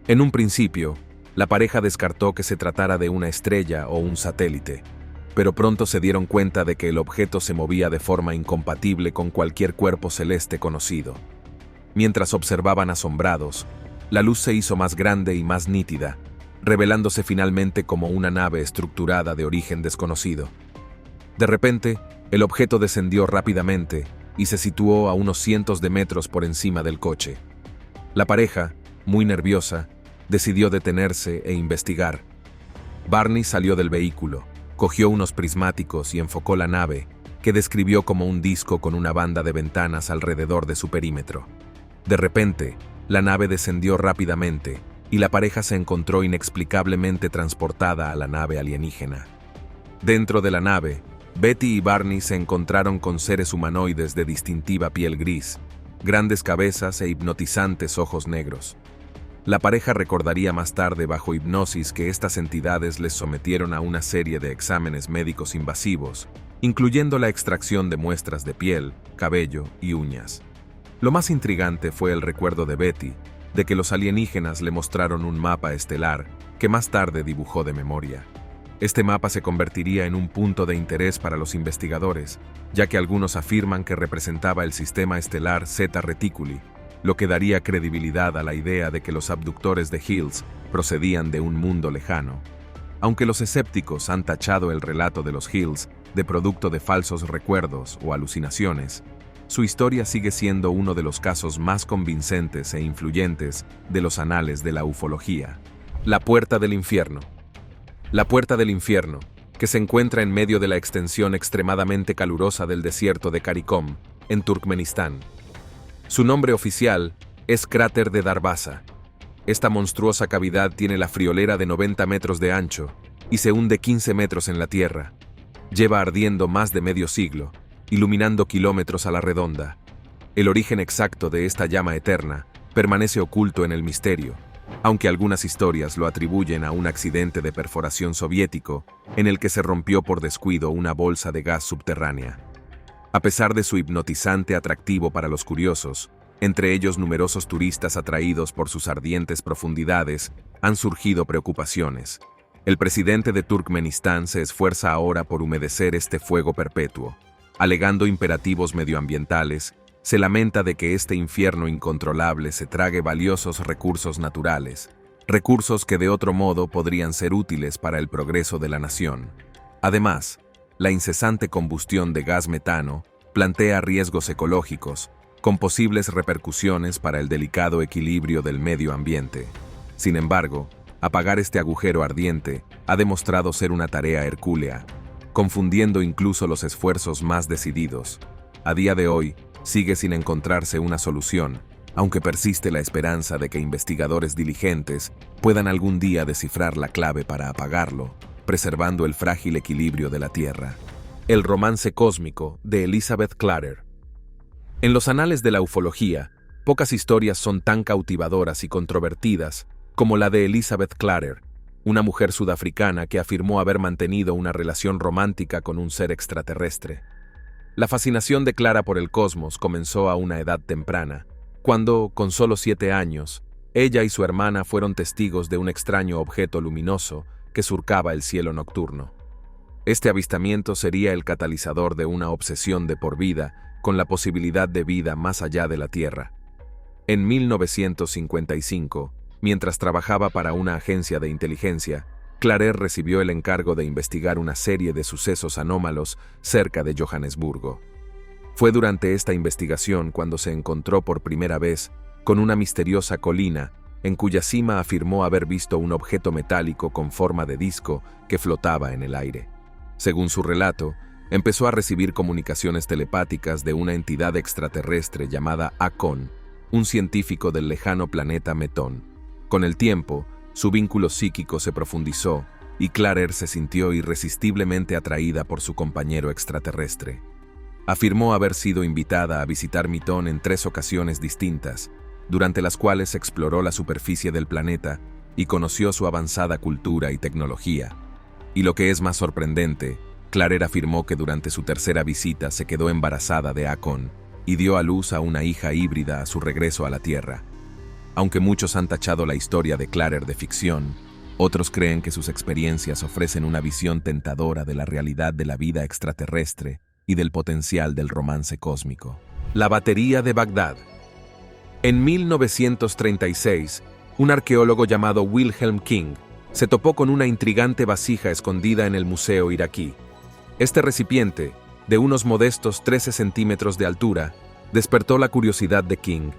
En un principio, la pareja descartó que se tratara de una estrella o un satélite, pero pronto se dieron cuenta de que el objeto se movía de forma incompatible con cualquier cuerpo celeste conocido. Mientras observaban asombrados, la luz se hizo más grande y más nítida, revelándose finalmente como una nave estructurada de origen desconocido. De repente, el objeto descendió rápidamente y se situó a unos cientos de metros por encima del coche. La pareja, muy nerviosa, decidió detenerse e investigar. Barney salió del vehículo, cogió unos prismáticos y enfocó la nave, que describió como un disco con una banda de ventanas alrededor de su perímetro. De repente, la nave descendió rápidamente y la pareja se encontró inexplicablemente transportada a la nave alienígena. Dentro de la nave, Betty y Barney se encontraron con seres humanoides de distintiva piel gris, grandes cabezas e hipnotizantes ojos negros. La pareja recordaría más tarde bajo hipnosis que estas entidades les sometieron a una serie de exámenes médicos invasivos, incluyendo la extracción de muestras de piel, cabello y uñas. Lo más intrigante fue el recuerdo de Betty de que los alienígenas le mostraron un mapa estelar que más tarde dibujó de memoria. Este mapa se convertiría en un punto de interés para los investigadores, ya que algunos afirman que representaba el sistema estelar Zeta Reticuli, lo que daría credibilidad a la idea de que los abductores de Hills procedían de un mundo lejano. Aunque los escépticos han tachado el relato de los Hills de producto de falsos recuerdos o alucinaciones, su historia sigue siendo uno de los casos más convincentes e influyentes de los anales de la ufología. La Puerta del Infierno. La Puerta del Infierno, que se encuentra en medio de la extensión extremadamente calurosa del desierto de Karikom, en Turkmenistán. Su nombre oficial es Cráter de Darvaza. Esta monstruosa cavidad tiene la friolera de 90 metros de ancho y se hunde 15 metros en la tierra. Lleva ardiendo más de medio siglo, iluminando kilómetros a la redonda. El origen exacto de esta llama eterna permanece oculto en el misterio, aunque algunas historias lo atribuyen a un accidente de perforación soviético en el que se rompió por descuido una bolsa de gas subterránea. A pesar de su hipnotizante atractivo para los curiosos, entre ellos numerosos turistas atraídos por sus ardientes profundidades, han surgido preocupaciones. El presidente de Turkmenistán se esfuerza ahora por humedecer este fuego perpetuo. Alegando imperativos medioambientales, se lamenta de que este infierno incontrolable se trague valiosos recursos naturales, recursos que de otro modo podrían ser útiles para el progreso de la nación. Además, la incesante combustión de gas metano plantea riesgos ecológicos, con posibles repercusiones para el delicado equilibrio del medio ambiente. Sin embargo, apagar este agujero ardiente ha demostrado ser una tarea hercúlea, confundiendo incluso los esfuerzos más decididos. A día de hoy, sigue sin encontrarse una solución, aunque persiste la esperanza de que investigadores diligentes puedan algún día descifrar la clave para apagarlo, preservando el frágil equilibrio de la Tierra. El romance cósmico de Elizabeth Clarer. En los anales de la ufología, pocas historias son tan cautivadoras y controvertidas como la de Elizabeth Clarer, una mujer sudafricana que afirmó haber mantenido una relación romántica con un ser extraterrestre. La fascinación de Clara por el cosmos comenzó a una edad temprana, cuando, con solo 7 años, ella y su hermana fueron testigos de un extraño objeto luminoso que surcaba el cielo nocturno. Este avistamiento sería el catalizador de una obsesión de por vida con la posibilidad de vida más allá de la Tierra. En 1955, mientras trabajaba para una agencia de inteligencia, Clarer recibió el encargo de investigar una serie de sucesos anómalos cerca de Johannesburgo. Fue durante esta investigación cuando se encontró por primera vez con una misteriosa colina en cuya cima afirmó haber visto un objeto metálico con forma de disco que flotaba en el aire. Según su relato, empezó a recibir comunicaciones telepáticas de una entidad extraterrestre llamada Akon, un científico del lejano planeta Metón. Con el tiempo, su vínculo psíquico se profundizó y Clarer se sintió irresistiblemente atraída por su compañero extraterrestre. Afirmó haber sido invitada a visitar Mitón en 3 ocasiones distintas, durante las cuales exploró la superficie del planeta y conoció su avanzada cultura y tecnología. Y lo que es más sorprendente, Clarer afirmó que durante su tercera visita se quedó embarazada de Akon y dio a luz a una hija híbrida a su regreso a la Tierra. Aunque muchos han tachado la historia de Clarer de ficción, otros creen que sus experiencias ofrecen una visión tentadora de la realidad de la vida extraterrestre y del potencial del romance cósmico. La batería de Bagdad. En 1936, un arqueólogo llamado Wilhelm King se topó con una intrigante vasija escondida en el museo iraquí. Este recipiente, de unos modestos 13 centímetros de altura, despertó la curiosidad de King.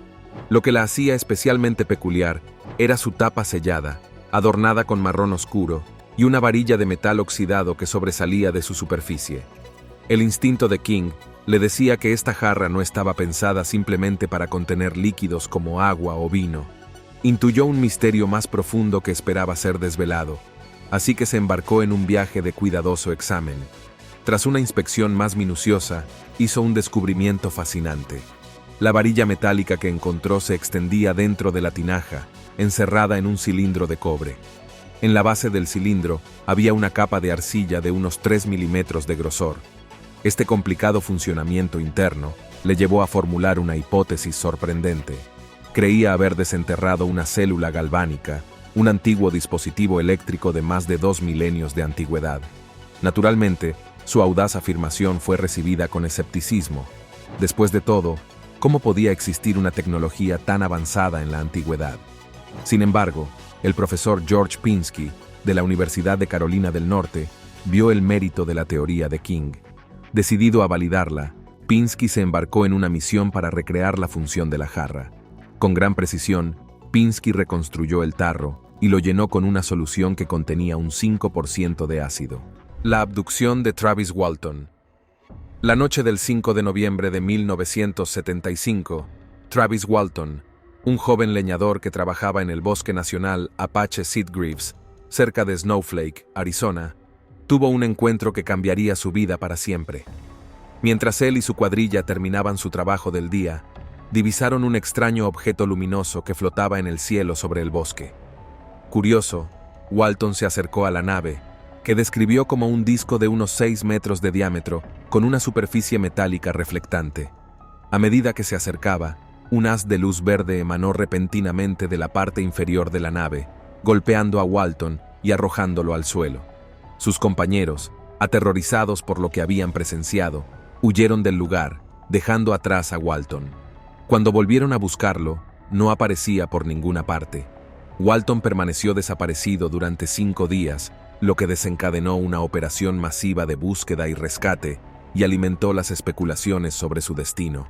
Lo que la hacía especialmente peculiar era su tapa sellada, adornada con marrón oscuro, y una varilla de metal oxidado que sobresalía de su superficie. El instinto de King le decía que esta jarra no estaba pensada simplemente para contener líquidos como agua o vino. Intuyó un misterio más profundo que esperaba ser desvelado, así que se embarcó en un viaje de cuidadoso examen. Tras una inspección más minuciosa, hizo un descubrimiento fascinante. La varilla metálica que encontró se extendía dentro de la tinaja, encerrada en un cilindro de cobre. En la base del cilindro había una capa de arcilla de unos 3 milímetros de grosor. Este complicado funcionamiento interno le llevó a formular una hipótesis sorprendente. Creía haber desenterrado una célula galvánica, un antiguo dispositivo eléctrico de más de 2 milenios de antigüedad. Naturalmente, su audaz afirmación fue recibida con escepticismo. Después de todo, ¿cómo podía existir una tecnología tan avanzada en la antigüedad? Sin embargo, el profesor George Pinsky, de la Universidad de Carolina del Norte, vio el mérito de la teoría de King. Decidido a validarla, Pinsky se embarcó en una misión para recrear la función de la jarra. Con gran precisión, Pinsky reconstruyó el tarro y lo llenó con una solución que contenía un 5% de ácido. La abducción de Travis Walton. La noche del 5 de noviembre de 1975, Travis Walton, un joven leñador que trabajaba en el Bosque Nacional Apache Sitgreaves, cerca de Snowflake, Arizona, tuvo un encuentro que cambiaría su vida para siempre. Mientras él y su cuadrilla terminaban su trabajo del día, divisaron un extraño objeto luminoso que flotaba en el cielo sobre el bosque. Curioso, Walton se acercó a la nave, que describió como un disco de unos 6 metros de diámetro con una superficie metálica reflectante. A medida que se acercaba, un haz de luz verde emanó repentinamente de la parte inferior de la nave, golpeando a Walton y arrojándolo al suelo. Sus compañeros, aterrorizados por lo que habían presenciado, huyeron del lugar, dejando atrás a Walton. Cuando volvieron a buscarlo, no aparecía por ninguna parte. Walton permaneció desaparecido durante 5 días, lo que desencadenó una operación masiva de búsqueda y rescate y alimentó las especulaciones sobre su destino.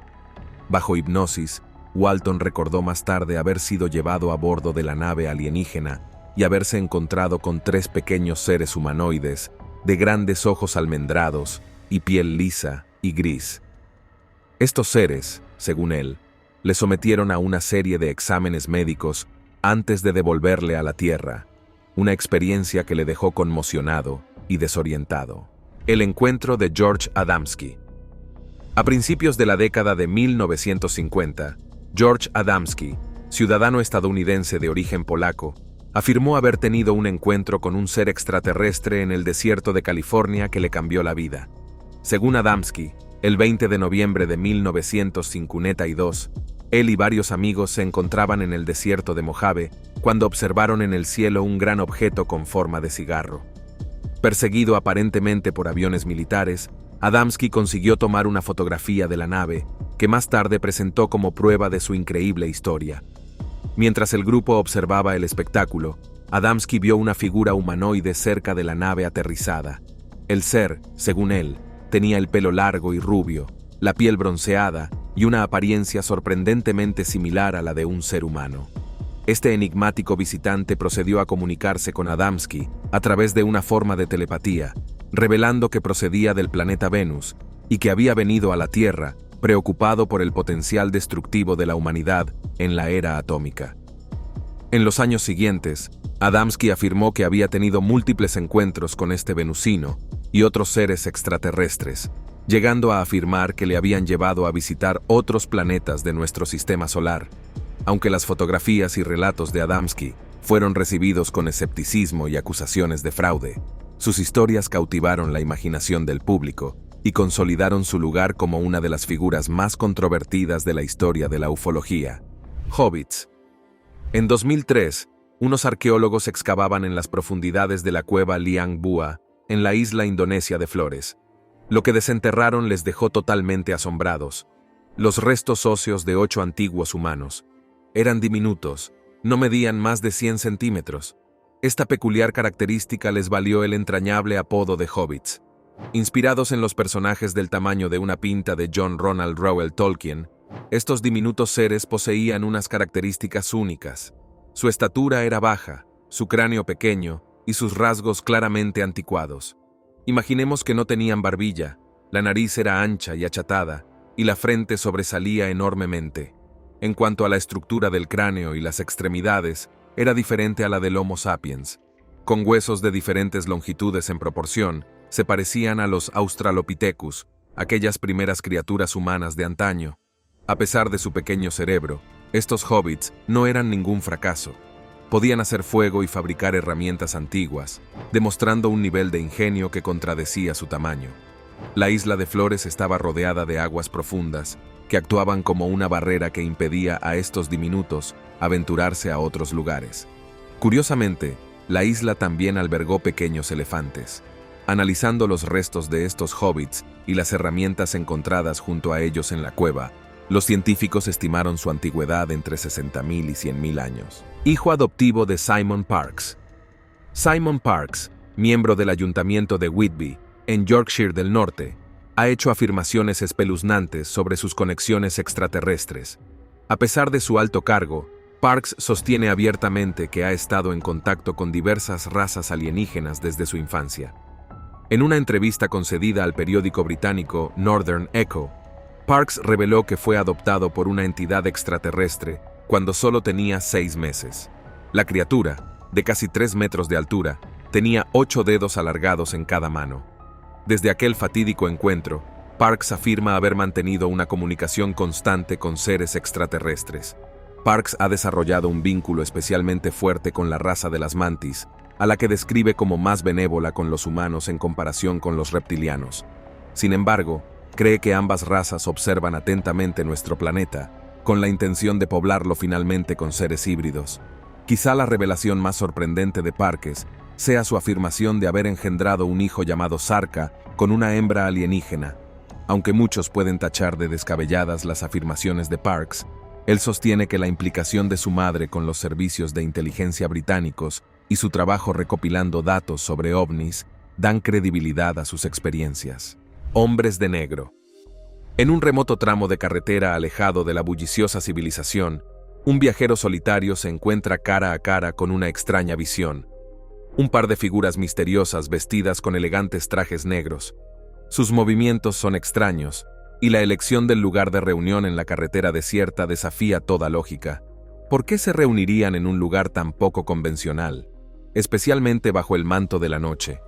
Bajo hipnosis, Walton recordó más tarde haber sido llevado a bordo de la nave alienígena y haberse encontrado con 3 pequeños seres humanoides de grandes ojos almendrados y piel lisa y gris. Estos seres, según él, le sometieron a una serie de exámenes médicos antes de devolverle a la Tierra, una experiencia que le dejó conmocionado y desorientado. El encuentro de George Adamski. A principios de la década de 1950, George Adamski, ciudadano estadounidense de origen polaco, afirmó haber tenido un encuentro con un ser extraterrestre en el desierto de California que le cambió la vida. Según Adamski, el 20 de noviembre de 1952, él y varios amigos se encontraban en el desierto de Mojave cuando observaron en el cielo un gran objeto con forma de cigarro. Perseguido aparentemente por aviones militares, Adamski consiguió tomar una fotografía de la nave, que más tarde presentó como prueba de su increíble historia. Mientras el grupo observaba el espectáculo, Adamski vio una figura humanoide cerca de la nave aterrizada. El ser, según él, tenía el pelo largo y rubio, la piel bronceada y una apariencia sorprendentemente similar a la de un ser humano. Este enigmático visitante procedió a comunicarse con Adamski a través de una forma de telepatía, revelando que procedía del planeta Venus y que había venido a la Tierra preocupado por el potencial destructivo de la humanidad en la era atómica. En los años siguientes, Adamski afirmó que había tenido múltiples encuentros con este venusino y otros seres extraterrestres, llegando a afirmar que le habían llevado a visitar otros planetas de nuestro sistema solar. Aunque las fotografías y relatos de Adamski fueron recibidos con escepticismo y acusaciones de fraude, sus historias cautivaron la imaginación del público y consolidaron su lugar como una de las figuras más controvertidas de la historia de la ufología. Hobbits. En 2003, unos arqueólogos excavaban en las profundidades de la cueva Liang Bua, en la isla indonesia de Flores. Lo que desenterraron les dejó totalmente asombrados. Los restos óseos de 8 antiguos humanos. Eran diminutos, no medían más de 100 centímetros. Esta peculiar característica les valió el entrañable apodo de hobbits. Inspirados en los personajes del tamaño de una pinta de John Ronald Reuel Tolkien, estos diminutos seres poseían unas características únicas. Su estatura era baja, su cráneo pequeño y sus rasgos claramente anticuados. Imaginemos que no tenían barbilla, la nariz era ancha y achatada, y la frente sobresalía enormemente. En cuanto a la estructura del cráneo y las extremidades, era diferente a la del Homo sapiens. Con huesos de diferentes longitudes en proporción, se parecían a los Australopithecus, aquellas primeras criaturas humanas de antaño. A pesar de su pequeño cerebro, estos hobbits no eran ningún fracaso. Podían hacer fuego y fabricar herramientas antiguas, demostrando un nivel de ingenio que contradecía su tamaño. La isla de Flores estaba rodeada de aguas profundas, que actuaban como una barrera que impedía a estos diminutos aventurarse a otros lugares. Curiosamente, la isla también albergó pequeños elefantes. Analizando los restos de estos hobbits y las herramientas encontradas junto a ellos en la cueva, los científicos estimaron su antigüedad entre 60.000 y 100.000 años. Hijo adoptivo de Simon Parkes. Simon Parkes, miembro del ayuntamiento de Whitby, en Yorkshire del Norte, ha hecho afirmaciones espeluznantes sobre sus conexiones extraterrestres. A pesar de su alto cargo, Parkes sostiene abiertamente que ha estado en contacto con diversas razas alienígenas desde su infancia. En una entrevista concedida al periódico británico Northern Echo, Parkes reveló que fue adoptado por una entidad extraterrestre cuando solo tenía 6 meses. La criatura, de casi 3 metros de altura, tenía 8 dedos alargados en cada mano. Desde aquel fatídico encuentro, Parkes afirma haber mantenido una comunicación constante con seres extraterrestres. Parkes ha desarrollado un vínculo especialmente fuerte con la raza de las mantis, a la que describe como más benévola con los humanos en comparación con los reptilianos. Sin embargo, cree que ambas razas observan atentamente nuestro planeta, con la intención de poblarlo finalmente con seres híbridos. Quizá la revelación más sorprendente de Parkes sea su afirmación de haber engendrado un hijo llamado Sarka con una hembra alienígena. Aunque muchos pueden tachar de descabelladas las afirmaciones de Parkes, él sostiene que la implicación de su madre con los servicios de inteligencia británicos y su trabajo recopilando datos sobre ovnis dan credibilidad a sus experiencias. Hombres de negro. En un remoto tramo de carretera alejado de la bulliciosa civilización, un viajero solitario se encuentra cara a cara con una extraña visión. Un par de figuras misteriosas vestidas con elegantes trajes negros. Sus movimientos son extraños, y la elección del lugar de reunión en la carretera desierta desafía toda lógica. ¿Por qué se reunirían en un lugar tan poco convencional, especialmente bajo el manto de la noche?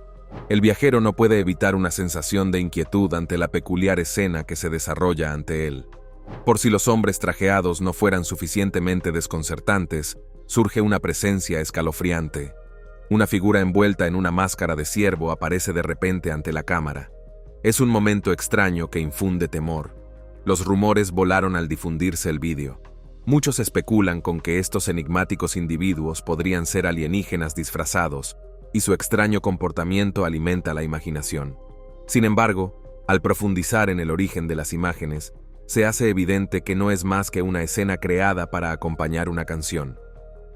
El viajero no puede evitar una sensación de inquietud ante la peculiar escena que se desarrolla ante él. Por si los hombres trajeados no fueran suficientemente desconcertantes, surge una presencia escalofriante. Una figura envuelta en una máscara de ciervo aparece de repente ante la cámara. Es un momento extraño que infunde temor. Los rumores volaron al difundirse el vídeo. Muchos especulan con que estos enigmáticos individuos podrían ser alienígenas disfrazados, y su extraño comportamiento alimenta la imaginación. Sin embargo, al profundizar en el origen de las imágenes, se hace evidente que no es más que una escena creada para acompañar una canción.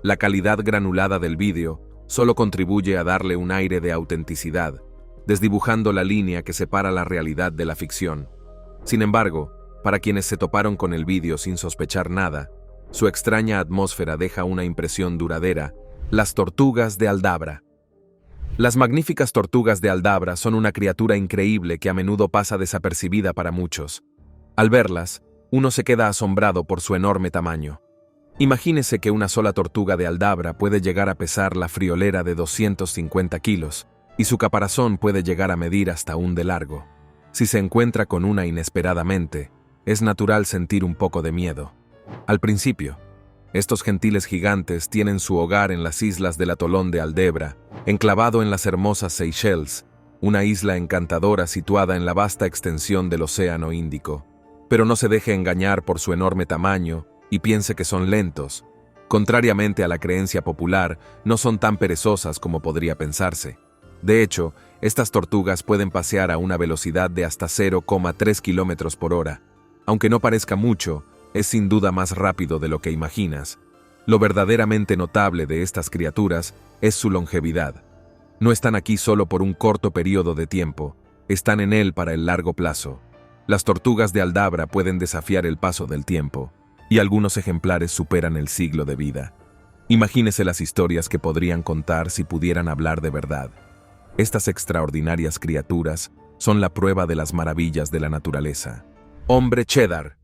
La calidad granulada del vídeo solo contribuye a darle un aire de autenticidad, desdibujando la línea que separa la realidad de la ficción. Sin embargo, para quienes se toparon con el vídeo sin sospechar nada, su extraña atmósfera deja una impresión duradera: las tortugas de Aldabra. Las magníficas tortugas de Aldabra son una criatura increíble que a menudo pasa desapercibida para muchos. Al verlas, uno se queda asombrado por su enorme tamaño. Imagínese que una sola tortuga de Aldabra puede llegar a pesar la friolera de 250 kilos, y su caparazón puede llegar a medir hasta 1 de largo. Si se encuentra con una inesperadamente, es natural sentir un poco de miedo. Al principio, estos gentiles gigantes tienen su hogar en las islas del atolón de Aldabra, enclavado en las hermosas Seychelles, una isla encantadora situada en la vasta extensión del Océano Índico. Pero no se deje engañar por su enorme tamaño y piense que son lentos. Contrariamente a la creencia popular, no son tan perezosas como podría pensarse. De hecho, estas tortugas pueden pasear a una velocidad de hasta 0,3 km por hora. Aunque no parezca mucho, es sin duda más rápido de lo que imaginas. Lo verdaderamente notable de estas criaturas es su longevidad. No están aquí solo por un corto periodo de tiempo, están en él para el largo plazo. Las tortugas de Aldabra pueden desafiar el paso del tiempo, y algunos ejemplares superan el siglo de vida. Imagínese las historias que podrían contar si pudieran hablar de verdad. Estas extraordinarias criaturas son la prueba de las maravillas de la naturaleza. Hombre Cheddar.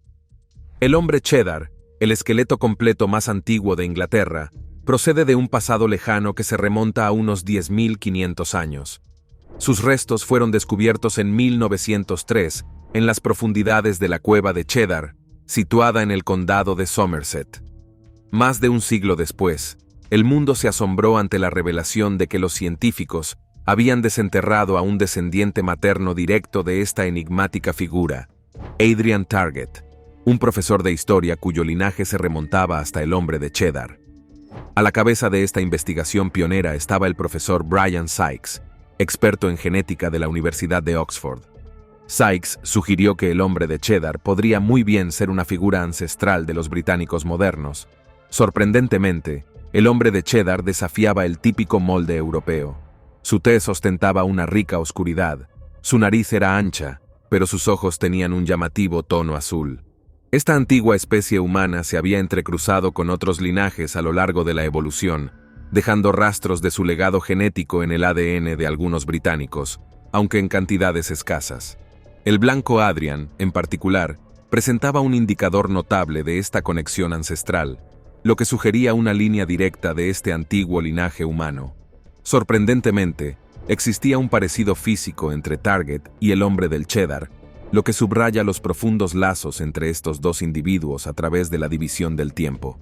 El hombre Cheddar, el esqueleto completo más antiguo de Inglaterra, procede de un pasado lejano que se remonta a unos 10.500 años. Sus restos fueron descubiertos en 1903 en las profundidades de la cueva de Cheddar, situada en el condado de Somerset. Más de un siglo después, el mundo se asombró ante la revelación de que los científicos habían desenterrado a un descendiente materno directo de esta enigmática figura, Adrian Target, un profesor de historia cuyo linaje se remontaba hasta el hombre de Cheddar. A la cabeza de esta investigación pionera estaba el profesor Brian Sykes, experto en genética de la Universidad de Oxford. Sykes sugirió que el hombre de Cheddar podría muy bien ser una figura ancestral de los británicos modernos. Sorprendentemente, el hombre de Cheddar desafiaba el típico molde europeo. Su tez ostentaba una rica oscuridad, su nariz era ancha, pero sus ojos tenían un llamativo tono azul. Esta antigua especie humana se había entrecruzado con otros linajes a lo largo de la evolución, dejando rastros de su legado genético en el ADN de algunos británicos, aunque en cantidades escasas. El blanco Adrian, en particular, presentaba un indicador notable de esta conexión ancestral, lo que sugería una línea directa de este antiguo linaje humano. Sorprendentemente, existía un parecido físico entre Target y el hombre del Cheddar, lo que subraya los profundos lazos entre estos dos individuos a través de la división del tiempo.